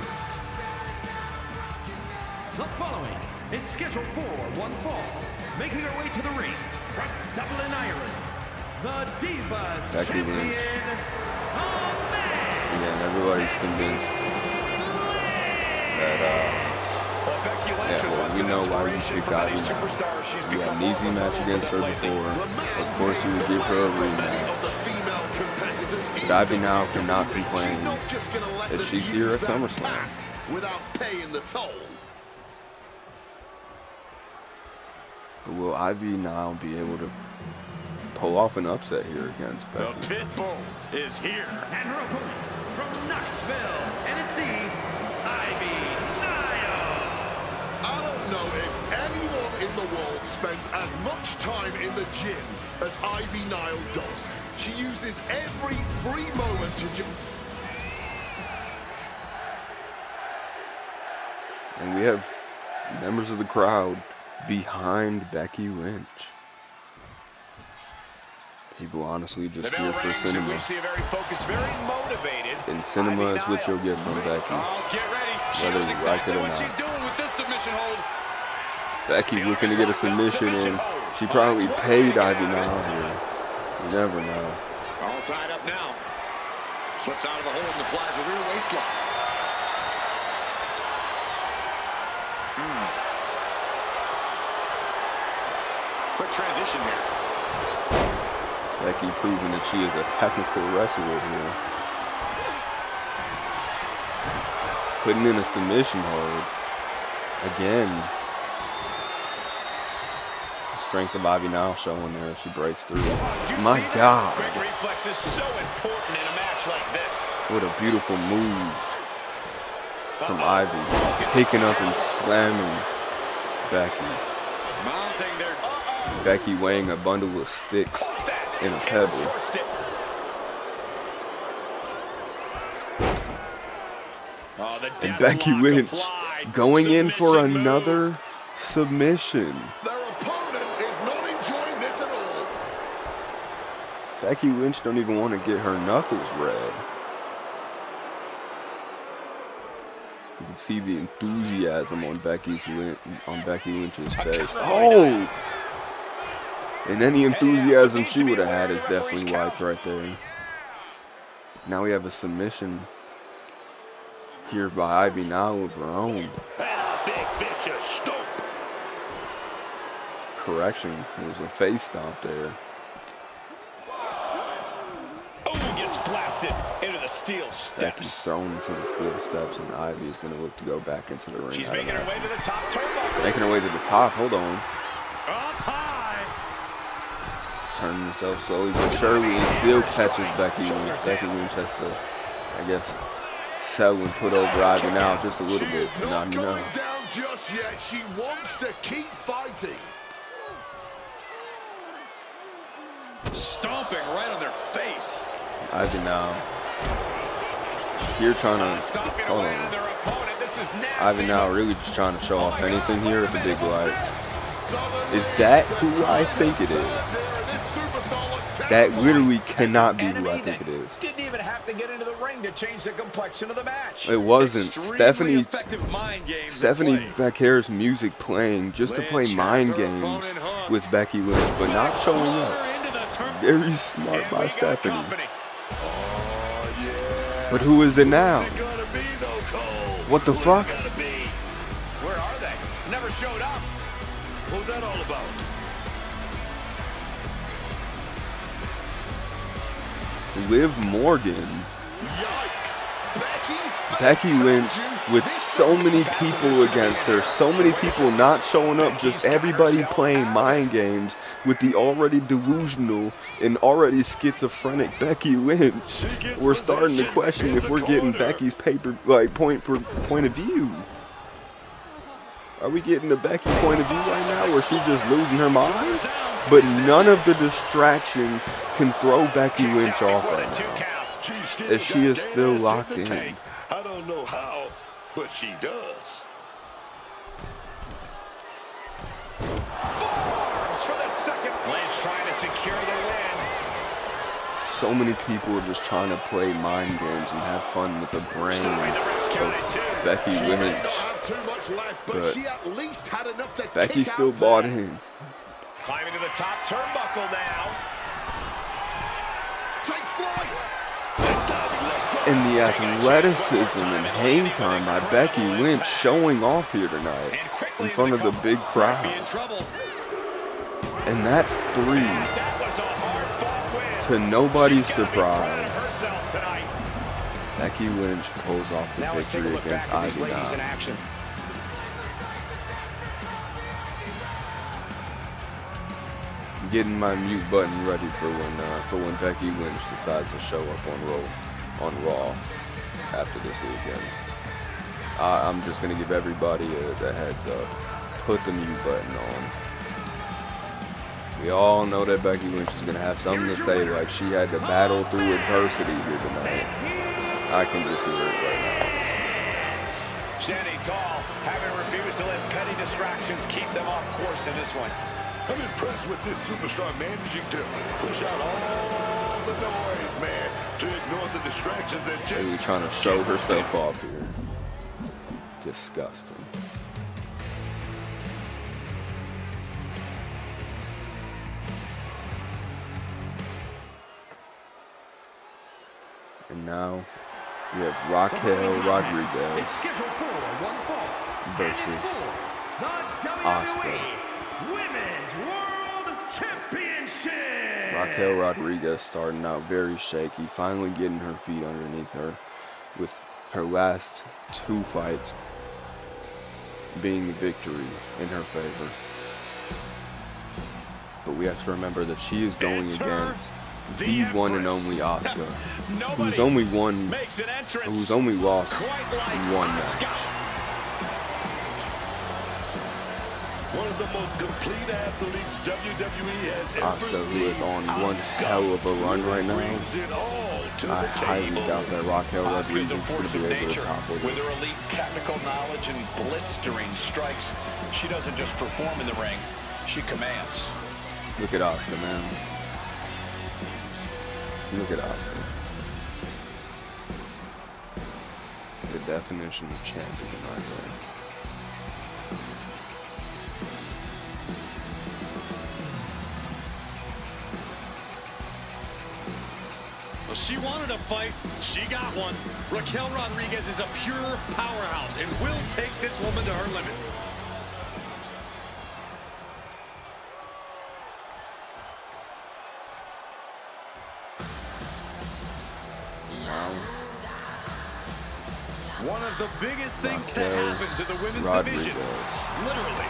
The following is scheduled for one fall. Making her way to the ring from Dublin, Ireland, the Divas Becky Champion, Lynch. Amanda. Again, everybody's convinced that, we know why you picked Ivy Nile. You had an easy match against her before. Of course, you would give her a rematch. But Ivy Nile cannot complain that she's here at SummerSlam. Without paying the toll. But will Ivy Nile be able to pull off an upset here against Becky? The pit bull is here. And her opponent from Knoxville, Tennessee, Ivy Nile. I don't know if anyone in the world spends as much time in the gym as Ivy Nile does. She uses every free moment to And we have members of the crowd behind Becky Lynch. People honestly just here for cinema. We see a very focused, very motivated. And cinema is what you'll get from Becky, Oh, get ready. She whether knows you like it exactly or what she's not. doing with this submission hold. Becky looking to get a submission in. She probably paid Ivy Nile here. You never know. All tied up now. Slips out of the hold and applies a rear waist lock. Quick transition here. Becky proving that she is a technical wrestler here. Putting in a submission hold. Again. The strength of Ivy Nile showing there as she breaks through. My God. Quick reflex is so important in a match like this. What a beautiful move from Ivy. Picking up and slamming Becky. Mounting their... Becky weighing a bundle of sticks in a pebble. And Becky Lynch going in for another submission. Their opponent is not enjoying this at all. Becky Lynch don't even want to get her knuckles red. You can see the enthusiasm on Becky Lynch's face. Oh! And any enthusiasm she would have had is definitely wiped right there. Now we have a submission here by Ivy Nile of her own. Correction, it was a face stomp there. Oh, gets blasted into the steel Becky's steps. thrown into the steel steps, and Ivy is going to look to go back into the ring. She's making her way to the top turnbuckle. Making her way to the top. Hold on. Up high. Turning herself slowly but surely and still catches Becky Lynch. Becky Lynch has to, I guess, settle and put over Ivy now just a little She bit, is but not not going enough. down just yet. She wants to keep fighting. Stomping right on their face. Ivy now here trying to, Stomping hold away on on. their opponent. This Ivy now really just trying to show off anything here at the big lights. Is that who I think it is? That literally cannot be who I think it is. Didn't even have to get into the ring to change the complexion of the match. It wasn't. Stephanie Stephanie Vaccare's music playing just to play mind games with Becky Lynch, but not showing up. Very smart by Stephanie. But who is it now? What the fuck? Where are they? Never showed up. What's that all about? Liv Morgan. Yikes. Becky Lynch with so many people against her, so many people not showing up, just everybody playing mind games with the already delusional and already schizophrenic Becky Lynch. We're starting to question if we're getting Becky's point of view. Are we getting the Becky point of view right now, or is she just losing her mind? But none of the distractions can throw Becky Lynch off right now, as she is still locked in. I don't know how, but she does. Forearms for the second. Lynch trying to secure the win. So many people are just trying to play mind games and have fun with the brain of Becky Lynch. But Becky still bought in. Climbing to the top turnbuckle now. Takes flight. And the athleticism and hang time by Becky Lynch showing off here tonight in front of the big crowd. And that's 3 to nobody's surprise. Becky Lynch pulls off the victory against Ivy now. Getting my mute button ready for when Becky Lynch decides to show up on Raw after this weekend. I'm just gonna give everybody a heads up. Put the mute button on. We all know that Becky Lynch is gonna have something to say, like she had to battle through adversity here tonight. I can just hear it right now. Standing tall, having refused to let petty distractions keep them off course in this one. I'm impressed with this superstar managing to push out all the noise, man, to ignore the distractions that just Really trying to show herself off here. Disgusting. And now we have Raquel Rodriguez versus Asuka. Women's World Championship. Raquel Rodriguez starting out very shaky, finally getting her feet underneath her, with her last 2 fights being a victory in her favor. But we have to remember that she is going against the one and only Asuka, who's only lost one match. one of the most complete athletes WWE has ever Asuka, seen. who is on one hell of a run right now. I highly doubt that Raquel Rodriguez is going to be able to topple With her. her elite technical knowledge and blistering strikes, she doesn't just perform in the ring, she commands. Look at Asuka, man. Look at Asuka. The definition of champion right there. Well, she wanted a fight. She got one. Raquel Rodriguez is a pure powerhouse and will take this woman to her limit. One of the biggest things to happen to the women's division. Literally.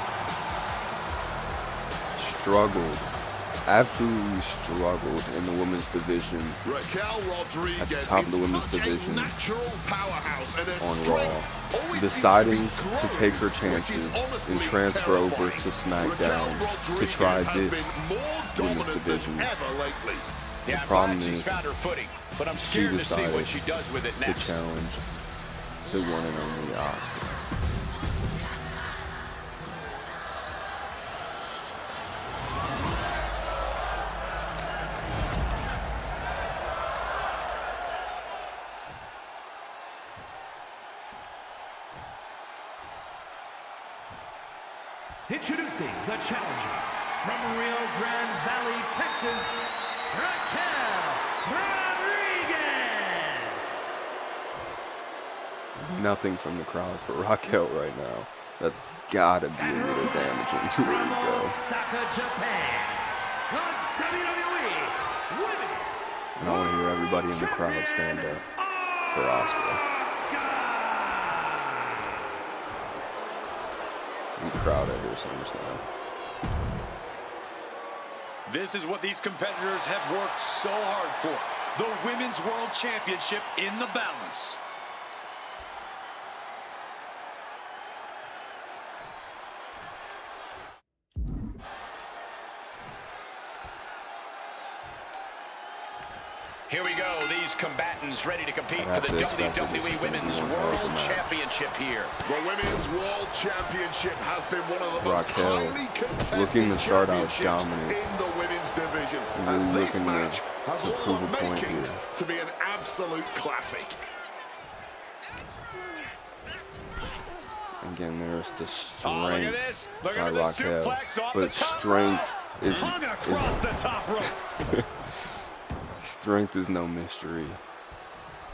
Struggled. Absolutely struggled in the women's division. Raquel Rodriguez at the top of the women's is such division a natural powerhouse, and her on strength Raw, always deciding seems to be to take her growing, which chances is honestly and transfer over terrifying. to SmackDown Raquel to try Rodriguez this has been more women's dominant division. than ever lately. Yeah, The problem she's is found her footing, but I'm she scared to see decided what she does with it to next. challenge the one and only Asuka. Introducing the challenger from Rio Grande Valley, Texas, Raquel Rodriguez. Nothing from the crowd for Raquel right now. That's gotta be a little damaging to her ego. Osaka, Japan, the WWE Women's And I want to hear everybody in the crowd stand up for Asuka. I'm proud of here SummerSlam. This is what these competitors have worked so hard for. The Women's World Championship in the balance. Here we go, these combatants ready to compete for the WWE Women's World Championship here. The Women's World Championship has been one of the most Raquel highly contested looking to start out championships dominant. in the women's division. Really And this looking match has to all prove the a point makings here. to be an absolute classic. Again, there's the Oh, look at strength this. Look by at the Raquel. suplex off But the top strength is Hung across the top rope. strength is no mystery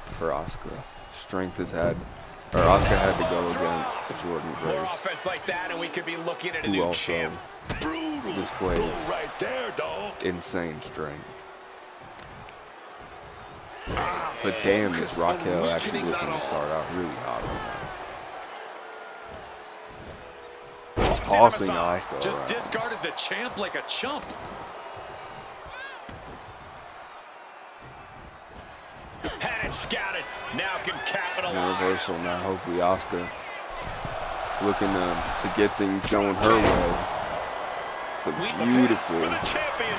for Asuka. Strength has had, or Asuka had to go against Jordan More Grace, offense like that, and we could be looking at a who new also champ. Brutal. displays Go right there, dog. insane strength. But damn, is Raquel actually looking to start out really hot right now. Tossing Asuka Just around. discarded the champ like a chump. Had it scouted. Now can capitalize. Reversal now. Hopefully Asuka looking to get things going her way. The beautiful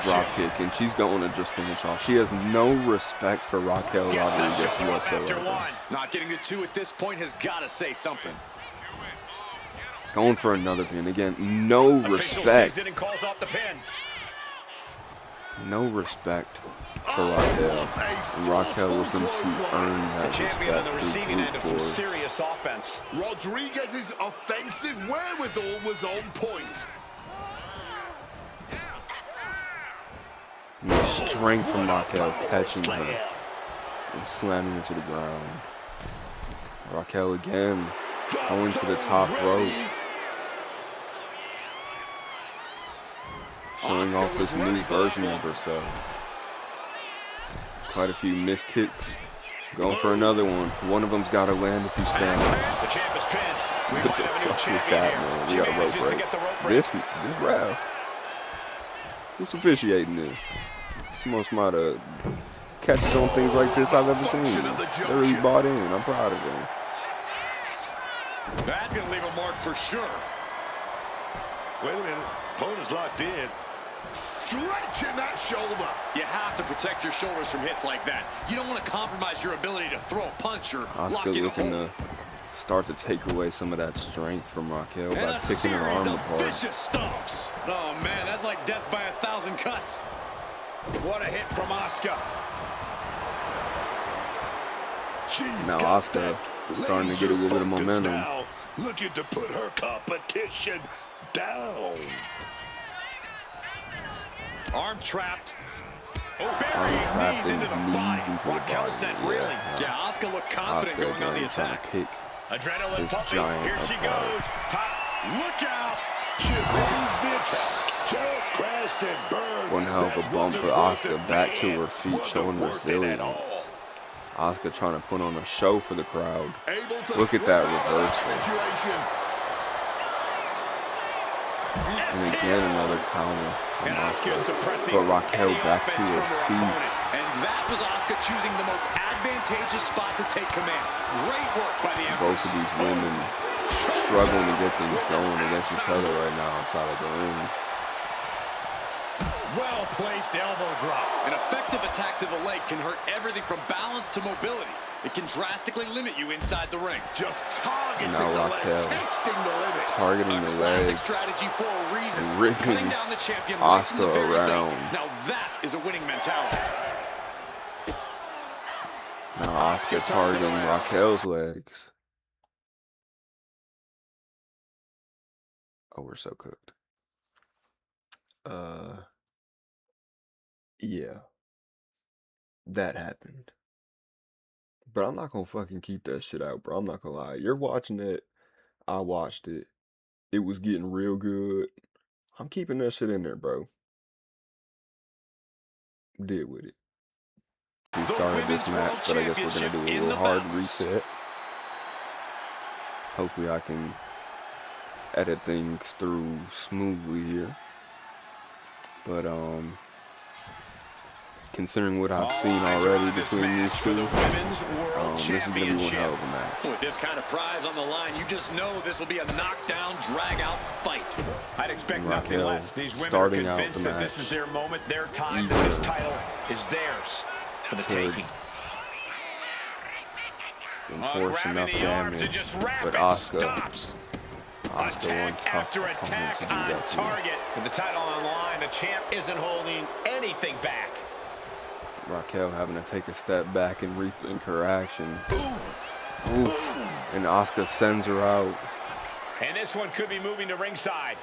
drop kick, and she's going to just finish off. She has no respect for Raquel Rodriguez whatsoever. Not getting to two at this point has got to say something. Going for another pin again. No respect. And calls off the pin. No respect for Raquel. And Raquel looking to earn that Champion on the respect receiving through end of brute some force. serious offense. Rodriguez's offensive wherewithal was on point. And the strength from Raquel catching her and slamming her to the ground. Raquel again going to the top rope. Showing off this new version of herself. Quite a few missed kicks. Going for another one. One of them's got to land if you stand. The champ is pinned. We What the might have a new fuck is champion that, here. man? We She got a manages rope to break. get the rope break. This ref. Who's officiating this? It's the most amount of catches on things like this I've ever seen. They really bought in. I'm proud of them. That's going to leave a mark for sure. Wait a minute. Opponent's locked in. Stretching that shoulder. You have to protect your shoulders from hits like that. You don't want to compromise your ability to throw a punch or lock Asuka in a looking hold. to start to take away some of that strength from Raquel And by a picking her series arm of apart. vicious stomps. Oh, man, that's like death by 1,000 cuts. What a hit from Asuka. She's Now got Asuka that is starting to get a little bit of laser momentum. focus now, looking to put her competition down. Arm trapped. Oh, Arm buries trapped knees and into the knees body. into the Raquel body. sent reeling. Yeah, Asuka looked confident Asuka going on the again trying attack. to kick Adrenaline this pumping. giant Here she apart. goes. Top. Look out. She raised the attack. Just crashed and burned. One hell of a That bump, wasn't but worth Asuka it. back to Man, her feet, wasn't showing worth it at all. resilience. Asuka trying to put on a show for the crowd. Able to Look at slip that out of reversal. situation. And again, another counter from And Asuka Asuka. suppressing But Raquel any back to offense her from her opponent. feet. And that was Asuka choosing the most advantageous spot to take command. Great work by the Both Empress. of these women struggling to get things going against each other right now outside of the ring. Well-placed elbow drop. An effective attack to the leg can hurt everything from balance to mobility. It can drastically limit you inside the ring. Just targeting Now the leg, Raquel testing the limits. targeting A the classic legs strategy for a reason. and ripping Cutting down the champion right from the Asuka very around. base. Now that is a winning mentality. Now Asuka targeting Raquel's legs. Oh, we're so cooked. Yeah. That happened. But I'm not gonna fucking keep that shit out, bro. I'm not gonna lie. You're watching it. I watched it. It was getting real good. I'm keeping that shit in there, bro. Deal with it. We started this match, but I guess we're gonna do a little hard reset. Hopefully I can edit things through smoothly here. But considering what I've seen already between these two, this is gonna be one hell of a match. With this kind of prize on the line, you just know this will be a knockdown, drag-out fight. I'd expect nothing less. These women starting are out convinced the that match, this is their moment, their time, that this title is theirs for the taking. Enforce enough damage, but Asuka one tough opponent to do that to. Target. With the title on the line, the champ isn't holding anything back. Raquel having to take a step back and rethink her actions. Oof. And Asuka sends her out. And this one could be moving to ringside.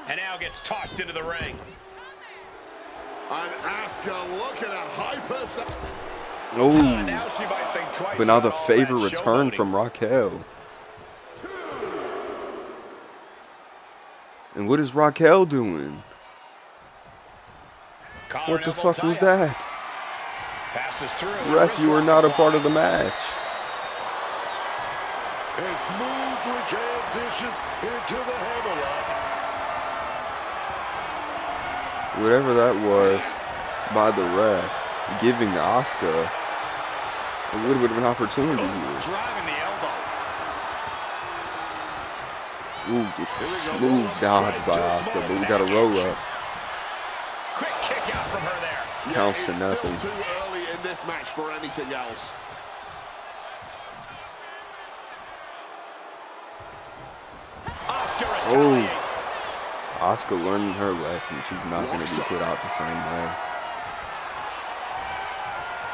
And now gets tossed into the ring. And Asuka looking at hyper. Oh, now she might think twice. But now the favor return from Raquel. And what is Raquel doing? What the fuck was that? Passes through. Ref, you are not a part of the match. And smoothly transitions into the hammerlock. Whatever that was by the ref, giving Asuka a little bit of an opportunity here. Driving the elbow. Ooh, smooth dodge by Asuka, but we got a roll up. Quick kick out from her there. Counts to It's nothing. still too early in this match for anything else. Asuka retaliates. Asuka learning her lesson. She's not going to be put out the same way.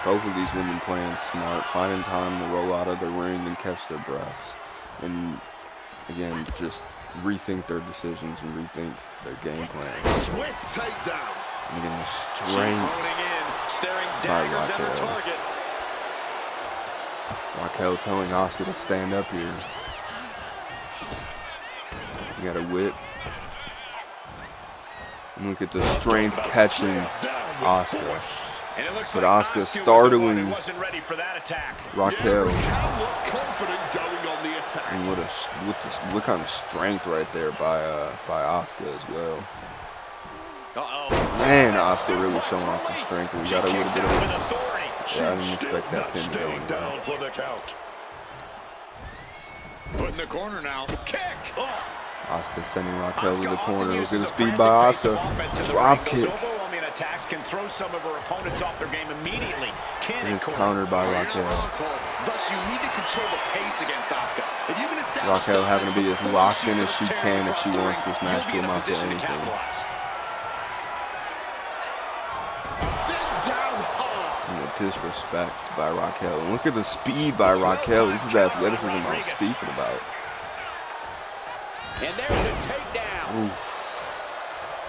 Both of these women playing smart, finding time to roll out of the ring and catch their breaths. And again, just rethink their decisions and rethink their game plan. Swift takedown. And again, the strength staring by daggers at her Raquel. target. Raquel telling Asuka to stand up here. You got a whip. And look at the strength catching Asuka. But Asuka startling Raquel. And what kind of strength right there by Asuka as well. Man, Asuka really showing off the strength. We got a little bit of. Yeah, I didn't expect that pin to go in down for the count. Put in the corner now. Kick. Asuka sending Raquel to the corner. Look at the speed by Asuka. Drop kick. Can throw some of her opponents off their game immediately. And it's countered by Raquel. Thus, you need to control the pace against Asuka. If you can establish Raquel having to be as locked in as she can if she wants this match to amount to anything. And the disrespect by Raquel. And look at the speed by Raquel. This is the athleticism I was speaking about. And there's a takedown. Oof.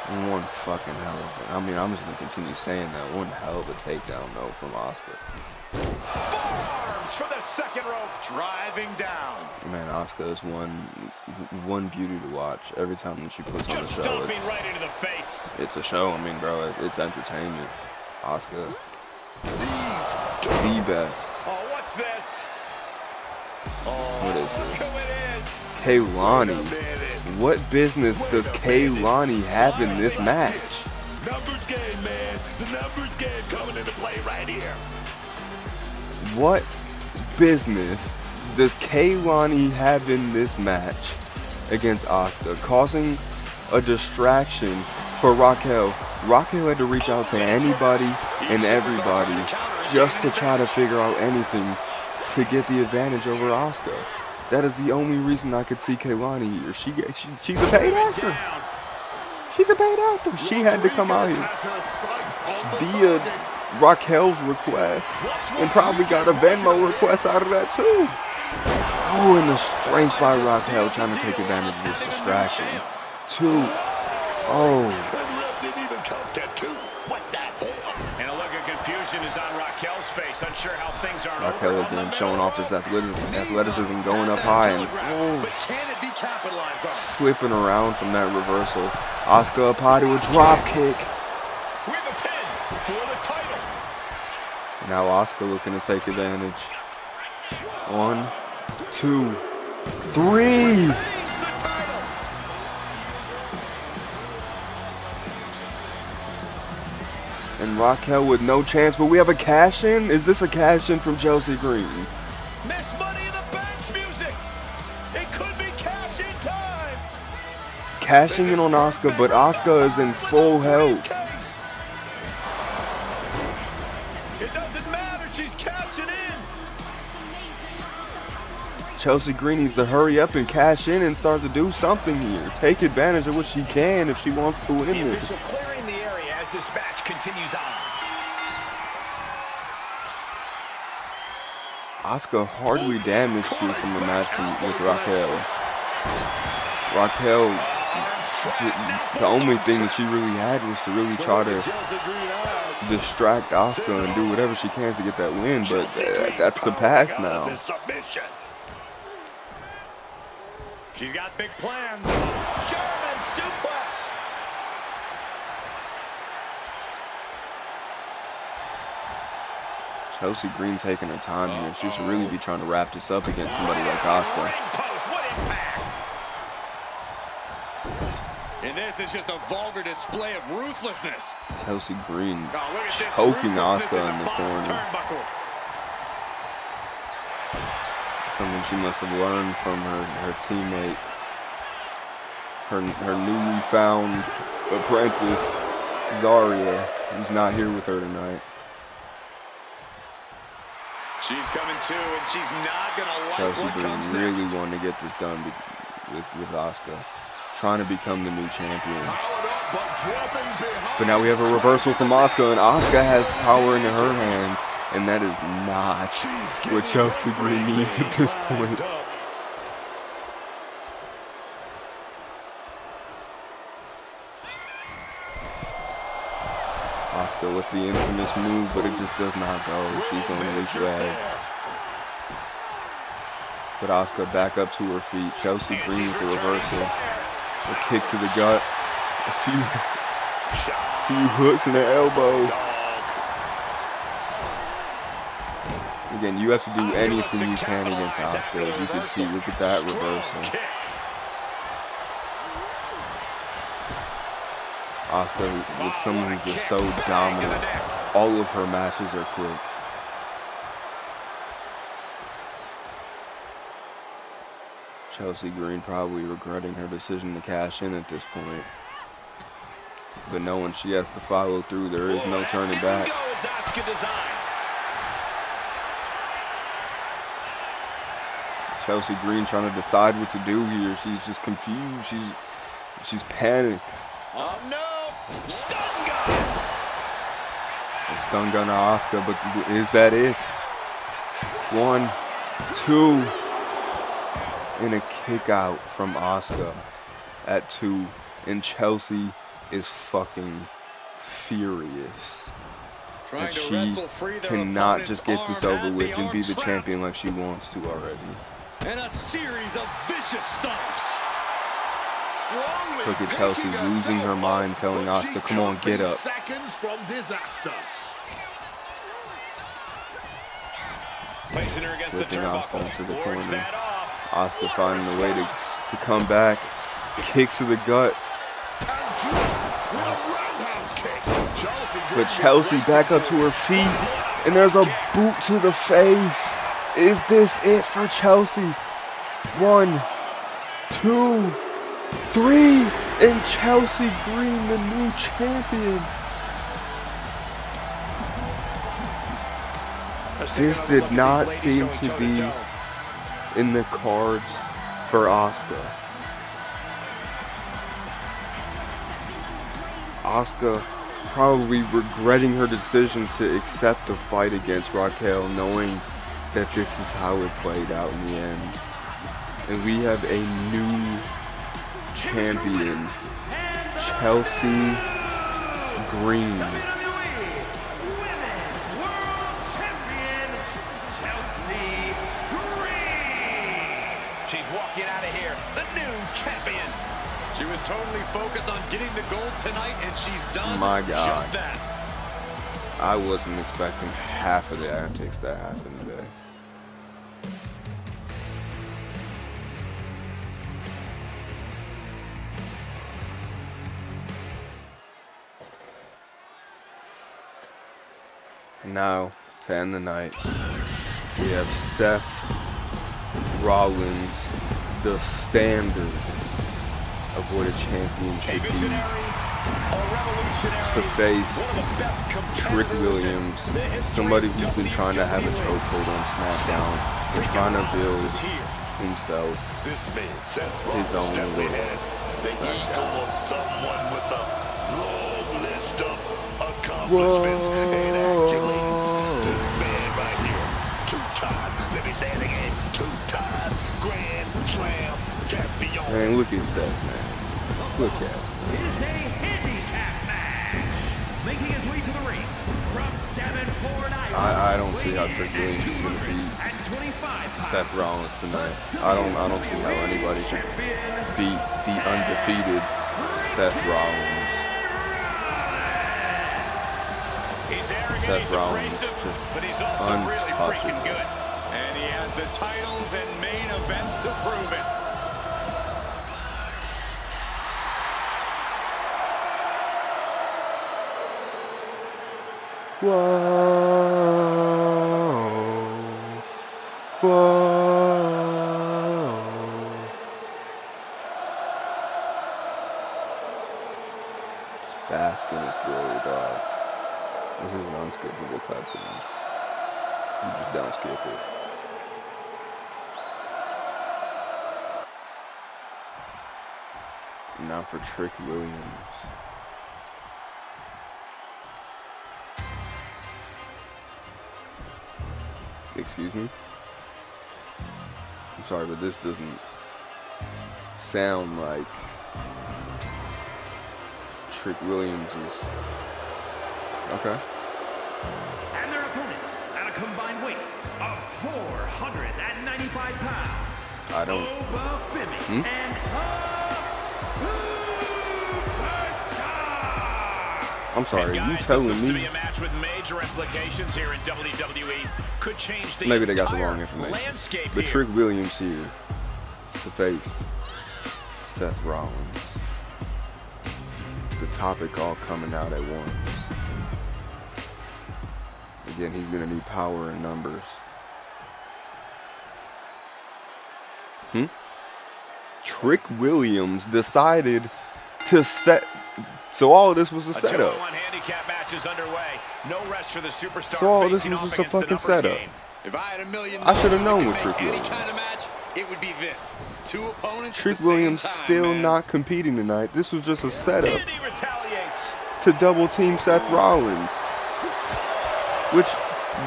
One fucking hell of it. I mean, I'm just going to continue saying that. One hell of a takedown, though, from Asuka. Forearms for the second rope. Driving down. Man, Asuka is one beauty to watch. Every time that she puts on a show, stomping right into the face. It's a show. I mean, bro, it's entertainment. Asuka, the best. Oh, what's this? What is this? Who it is? Kaylani. What business does Kaylani have in this match? Numbers game, man. The numbers game coming into play right here. What business does Kaylani have in this match against Asuka, causing a distraction for Raquel? Raquel had to reach out to anybody and everybody just to try to figure out anything to get the advantage over Asuka. That is the only reason I could see Kaylani here. She's a paid actor. She's a paid actor. She had to come out here via Raquel's request and probably got a Venmo request out of that too. Oh, and the strength by Raquel trying to take advantage of this distraction. 2. Oh. And a look of confusion is on Raquel's face, unsure how things are. Raquel again showing off this athleticism going up high and flipping around from that reversal. Asuka up high to a drop kick. We have a pin for the title. Now Asuka looking to take advantage. 1, 2, 3. And Raquel with no chance, but we have a cash-in? Is this a cash-in from Chelsea Green? Miss Money in the Bank's music. It could be cash-in time. Cashing in on Asuka, but Asuka is in full health. It doesn't matter, she's cashing in. Chelsea Green needs to hurry up and cash in and start to do something here. Take advantage of what she can if she wants to win this. Clearing the area as this match continues on. Asuka hardly damaged here from the match with Raquel. Raquel, the only thing that she really had was to really try to distract Asuka and do whatever she can to get that win, but that's the past now. She's got big plans. German suplex. Chelsea Green taking her time here. She should really be trying to wrap this up against somebody like Asuka. And this is just a vulgar display of ruthlessness. Chelsea Green choking Asuka in the corner. Something she must have learned from her teammate. Her newly found apprentice, Zarya, who's not here with her tonight. She's coming too, and she's not going to like Chelsea what comes Green really next. wanting to get this done with Asuka. Trying to become the new champion. But now we have a reversal from Asuka, and Asuka has power in her hands, and that is not what Chelsea Green needs at this point. Asuka with the infamous move, but it just does not go. She's on weak legs. But Asuka back up to her feet. Chelsea Green with the reversal. A kick to the gut. A few hooks in the elbow. Again, you have to do anything you can against Asuka. As you can see, look at that reversal. Asuka with someone who's just so dominant. All of her matches are quick. Chelsea Green probably regretting her decision to cash in at this point. But knowing she has to follow through, there is no turning back. Chelsea Green trying to decide what to do here. She's just confused. She's panicked. Oh no! Stun gun! A stun gun to Asuka, but is that it? 1, 2, and a kick out from Asuka at 2, and Chelsea is fucking furious that she cannot just get this over with and be the champion like she wants to already. And a series of vicious stomps. Look at Chelsea losing her mind, telling Asuka, come on, get up. Seconds from disaster. Whipping Asuka into the corner. Asuka finding a way to come back. Kicks to the gut. But Chelsea back up to her feet. And there's a boot to the face. Is this it for Chelsea? 1, 2, 3. And Chelsea Green, the new champion. This did not seem to be in the cards for Asuka. Asuka probably regretting her decision to accept the fight against Raquel, knowing that this is how it played out in the end. And we have a new champion, Chelsea Green. She's walking out of here, the new champion. She was totally focused on getting the gold tonight, and she's done My God. just that. I wasn't expecting half of the antics that happened today. Now, to end the night, we have Seth Rollins, the standard of what a champion should be, to face Trick Williams, somebody who's been trying to have a chokehold on SmackDown and trying to build himself his own world. The ego of someone with a long list of accomplishments and accolades. This man right here, two-time, let me say it again, two-time Grand Slam champion. Man, look at Seth, man. Look at him. It is a handicap match. Making his way to the ring from Davenport, Iowa. I don't see how Trick Williams is going to beat Seth Rollins tonight. I don't see how anybody can beat the undefeated Seth Rollins. Seth Rollins is just but he's also really freaking untouchable. good. And he has the titles and main events to prove it. Whoa. Just bask in his glory, dog. This is an unskippable cutscene. You just don't skip it. Now for Trick Williams. Excuse me? I'm sorry, but this doesn't sound like Trick Williams is... Okay. And their opponent at a combined weight of 495 pounds. I don't... Oba Femi and I'm sorry, Guys, you telling this looks to me... be a match with major implications here in WWE. Could change the Maybe they got the entire wrong information. landscape But here. Trick Williams here to face Seth Rollins. The topic all coming out at once. Again, he's going to need power in numbers. Trick Williams decided to set... So all of this was a setup. 2-on-1 handicap match is underway. No rest for the superstar. So all of this facing was off just a against the fucking numbers setup. game. If I had $1 million, I should have known to with make Trick any Williams. kind of match, it would be this. Two opponents Trick at the same Williams time, still man. not competing tonight. This was just a setup And he retaliates. to double team Seth Rollins. Which,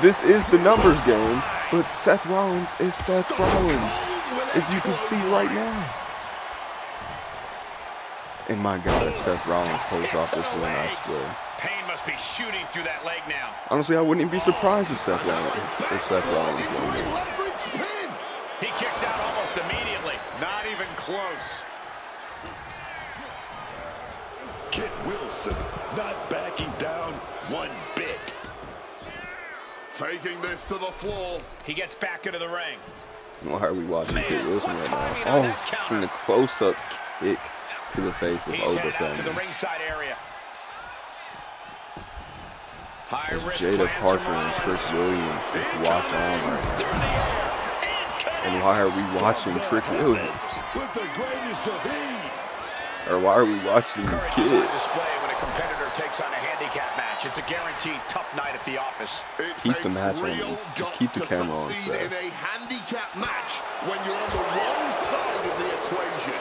this is the numbers game, but Seth Rollins is Seth Rollins, as you can see right now. And my God, if Seth Rollins pulls off this win, I swear. Pain must be shooting through that leg now. Honestly, I wouldn't even be surprised if Seth Rollins won this. Leverage pin. He kicks out almost immediately. Not even close. Kit Wilson not backing down one bit. Taking this to the floor. He gets back into the ring. Why are we watching Kit Wilson right timing now? on Oh, that counter. from the close-up kick to the face of He's Oba headed out to the Femi. ringside area. High As risk Jada plans Parker from and Rollins. Trick Williams just watch on right now. They're in the air. And why are we watching Trick Williams? With the greatest of ease. Or why are we watching Courage Kid? is on display when a competitor takes on a handicap match. It's a guaranteed tough night at the office. It Keep the takes match on. real Just guts keep the to camera on, succeed Seth. in a handicap match when you're on the wrong side of the equation.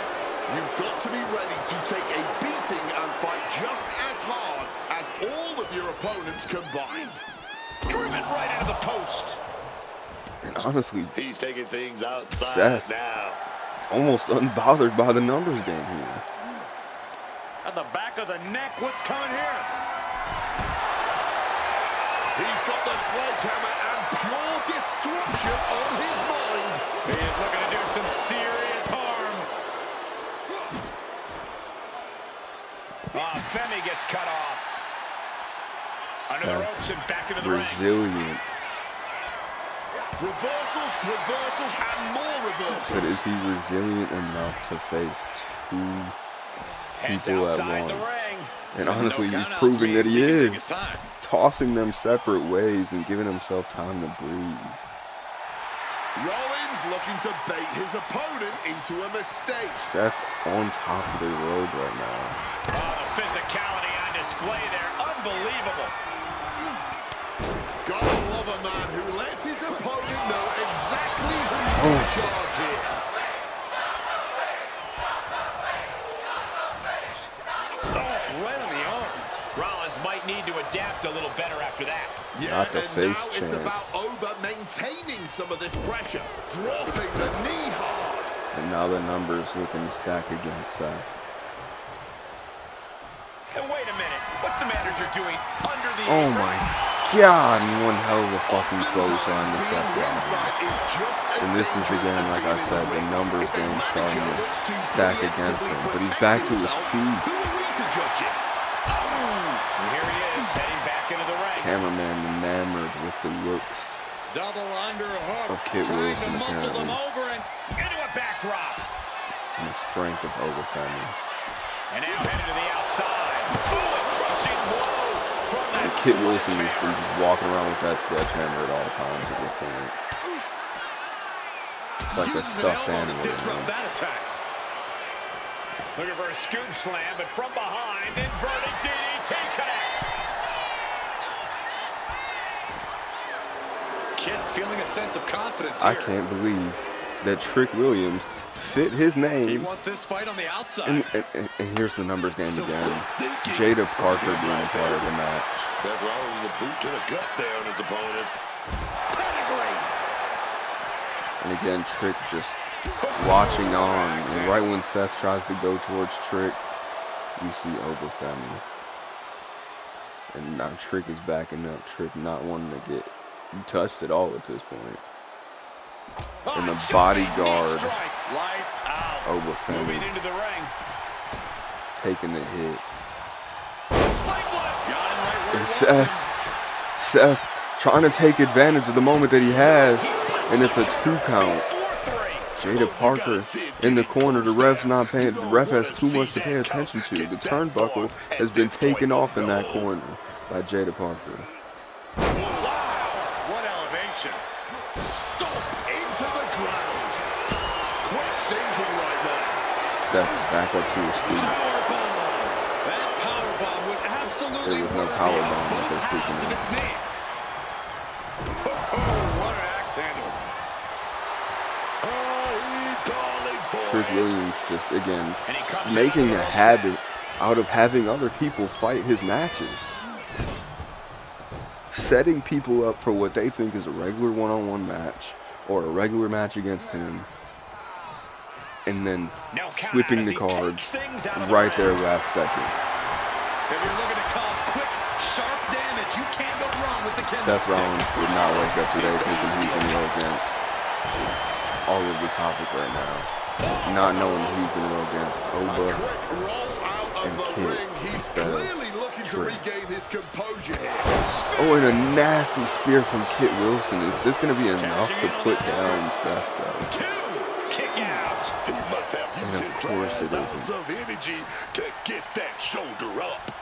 You've got to be ready to take a beating and fight just as hard as all of your opponents combined. Driven right into the post. And honestly, He's taking things outside Seth now. almost unbothered by the numbers game here. At the back of the neck, what's coming here? He's got the sledgehammer and pure destruction on his mind. He is looking to do some serious harm. Femi gets cut off. Under the ropes and back into the resilient. ring. Reversals, and more reversals. But is he resilient enough to face two people at once? And honestly, he's proving that he is. Tossing them separate ways and giving himself time to breathe. Rollins looking to bait his opponent into a mistake. Seth on top of the road right now. Oh, the physicality on display there. Unbelievable. Gotta love a man who lets his opponent know exactly who's in charge here. Oh, right on the arm. Rollins might need to adapt a little better after that. Yeah, not the and face now chance. It's about Oba maintaining some of this pressure, dropping the knee hard. And now the numbers looking to stack against Seth. And wait a minute. What's the manager doing under the Oh my God, and one hell of a fucking clothesline to Seth Rollins. And this is again, like I said, the numbers game starting to stack against him. But he's back to his feet. Who are we to judge it? And here he is, heading back into the ring. Cameraman enamored with the looks Double underhook. of Kit Wilson, muscle them apparently, over and Into a backdrop. and the strength of Oba Femi. And now headed to the outside. Oh, a crushing blow from that And Kit Wilson has sledgehammer. been just walking around with that sledgehammer at all times at this point. It's like a uses an stuffed elbow to animal. disrupt Man. that attack. Looking for a scoop slam, but from behind, inverted DDT connects. Kid feeling a sense of confidence here. I can't believe that Trick Williams fit his He name. wants this fight on the outside. And here's the numbers game again. Jada Parker being a part of the match. Seth Rollins with a boot to the gut there on his opponent. And again, Trick just watching on. And right when Seth tries to go towards Trick, you see Oba Femi. And now Trick is backing up. Trick not wanting to get touched at all at this point. And the bodyguard, Lights out. Oba Moving Femi, into the ring. taking the hit. Got him right where And he wants Seth trying to take advantage of the moment that he has. And it's a 2 count. 4-3. Jada Parker in the corner. The ref's not paying. The ref has too much to pay attention to. The turnbuckle has been taken off in that corner by Jada Parker. What elevation. Stomped into the ground. Quick thinking right there. Seth back up to his feet. That powerbomb was absolutely There was no worthy powerbomb of that both they're speaking halves of of. its name. What an axe handle. He's calling for Trick it. Williams just, again, And he comes making out a with habit out of having other people fight his matches. Setting people up for what they think is a regular one-on-one match or a regular match against him. And then No count flipping as the he cards takes things out of the right there ring. last second. If you're looking to cause quick, sharp damage, you can't go wrong with the kendo Seth stick. Rollins did not wake up today thinking he's going to go against all of the topic right now. Not knowing who he's going to go against Oba Quick roll out of and the Kit ring. He's instead of clearly looking to Trick. regain his composure here. Oh, and a nasty spear from Kit Wilson. Is this going to be enough to put down Seth, bro? 2. Kick out. He must have And used of his course it last ounce isn't. of energy to get that shoulder up.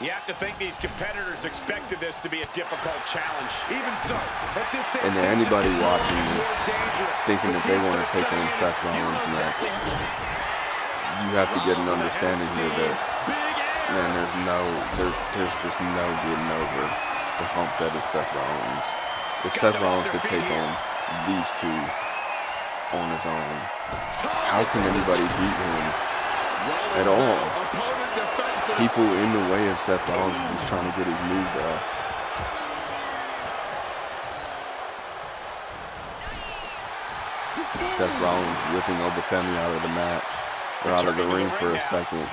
You have to think these competitors expected this to be a difficult challenge. Even so, at this stage, And then things just anybody get more watching and more this, dangerous. thinking that they The want to teams take start on saying Seth it, you know Rollins next, exactly. you have to get an understanding here that, Big air. man, there's just no getting over the hump that is Seth Rollins. If Seth Rollins could take on these two on his own, how can anybody beat him at all? Opponent defenseless. People in the way of Seth Rollins is just trying to get his move off. Seth Rollins ripping Obafemi out of the match, or out of the ring for a second,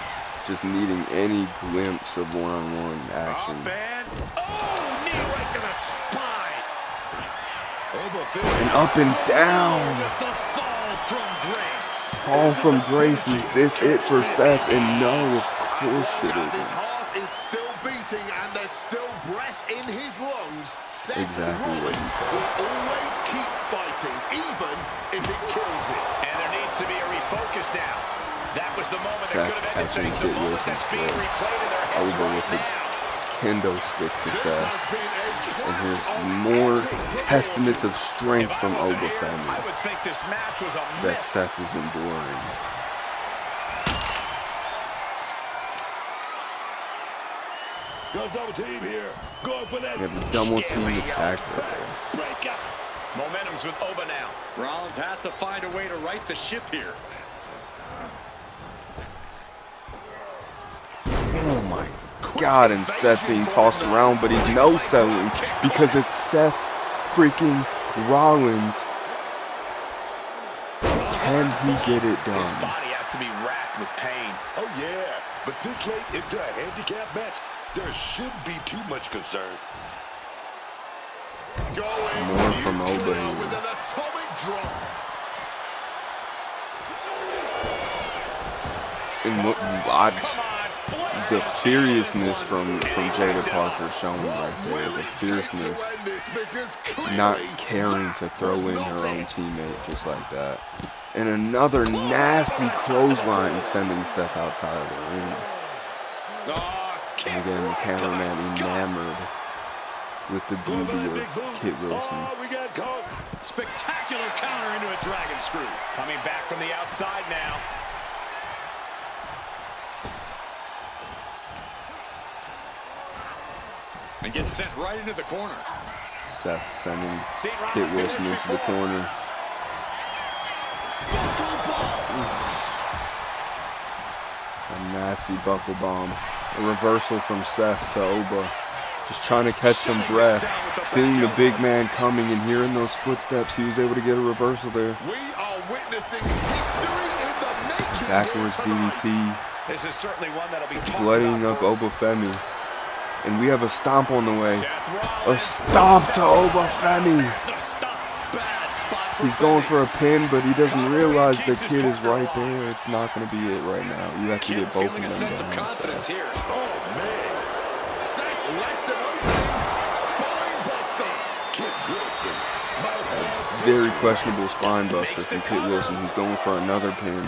just needing any glimpse of one-on-one action. Oh, knee right to the spine. And up and down. With the fall from Grace. Fall from grace. Is this it for Seth? And no, of course it His isn't. heart is still beating and there's still breath in his lungs. Seth Exactly what he Rollins said. will always keep fighting, even if it kills him. And there needs to be a refocus now. That was the moment Seth that could have ended catching things. The Kit moment Wilson's that's being foot replayed in their heads over right with the now. kendo stick to This Seth. has been a And clash here's of more epic testaments of strength If I from wasn't here, Obafemi I would think this match was a that myth. Seth is enduring. Got a double team here. Going for that. We have a double team attack right there. Break up. Momentum's with Oba now. Rollins has to find a way to right the ship here. Oh my God, and Seth being tossed around, but he's no selling because it's Seth freaking Rollins. Can he get it His done? body has to be racked with pain. Oh, yeah. But this late into a handicap match, there shouldn't be too much concern. Going More from neutral Oba here. with an atomic drop. And what the seriousness from Jada Parker shown right there, the fierceness, not caring to throw in her own teammate just like that. And another nasty clothesline sending Seth outside of the ring. And again, the cameraman enamored with the beauty of Kit Wilson. Oh, we got caught. Spectacular counter into a dragon screw. Coming back from the outside now. And gets sent right into the corner. Seth sending Kit Wilson into the corner. A nasty buckle bomb. A reversal from Seth to Oba. Just trying to catch some breath. Seeing the big man coming and hearing those footsteps, he was able to get a reversal there. We are witnessing history in the making. Backwards here tonight. DDT. This is certainly one that'll be talked Bloodying about up for Obafemi. And we have a stomp on the way. Seth A Rollins. stomp to Obafemi. That's a stop. Bad spot for He's going Femi. for a pin, but he doesn't realize the kid is right there. It's not going to be it right now. You have to Kid get both of feeling them a sense of behind confidence Seth. here. Oh, man. Seth left an opening. Spine buster. Kit Wilson might have Very questionable spine buster from Kit Wilson, who's going for another pin.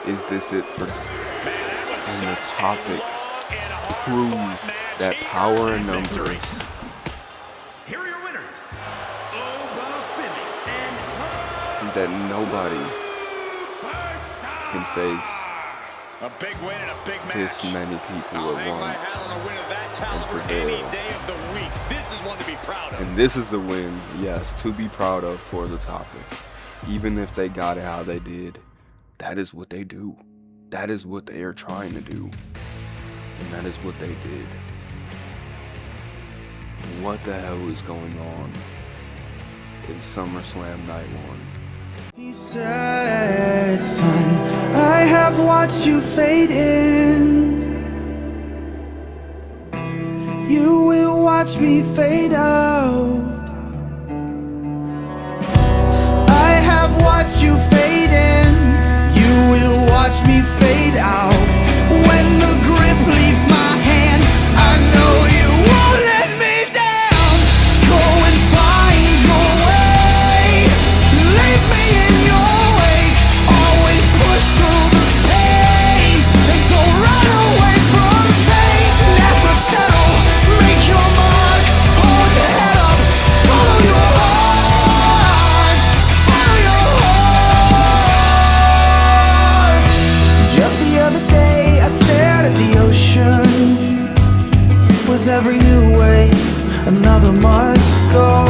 Is this it for and the topic? Prove that power in numbers. Here are your winners, Obafemi and That nobody can face A big win and a big match. this many people I'll at hang my hat on a once. win of that caliber prevail. any day of the week. This is one to be proud of. And this is a win, yes, to be proud of for the topic. Even if they got it how they did, that is what they do. That is what they are trying to do. And that is what they did. What the hell is going on in SummerSlam Night 1? He said, son, I have watched you fade in. You will watch me fade out. I have watched you fade in. You will watch me fade out. When the grip leaves my hand, I know you won't let me down. Go and find your way. Leave me in your wake. Always push through the pain. And don't run away from change. Never settle. Make your mark. Hold your head up. Follow your heart. Follow your heart. Just the other day, I stared at the ocean. With every new wave, another must go.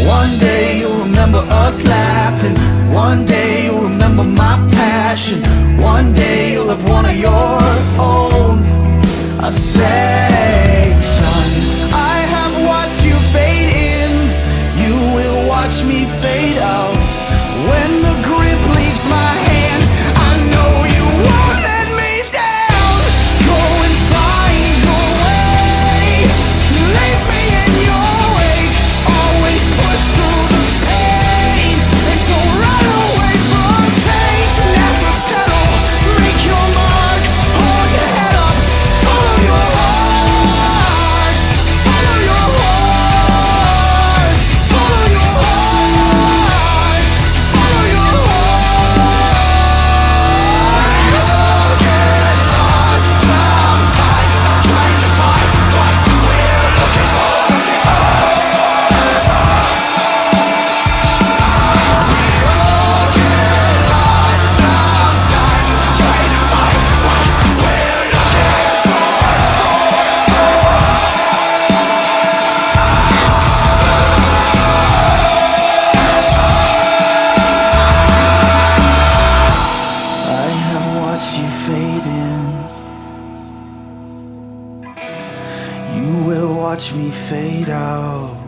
One day you'll remember us laughing. One day you'll remember my passion. One day you'll have one of your own. I say, son, I have watched you fade in. You will watch me fade fade in. You will watch me fade out.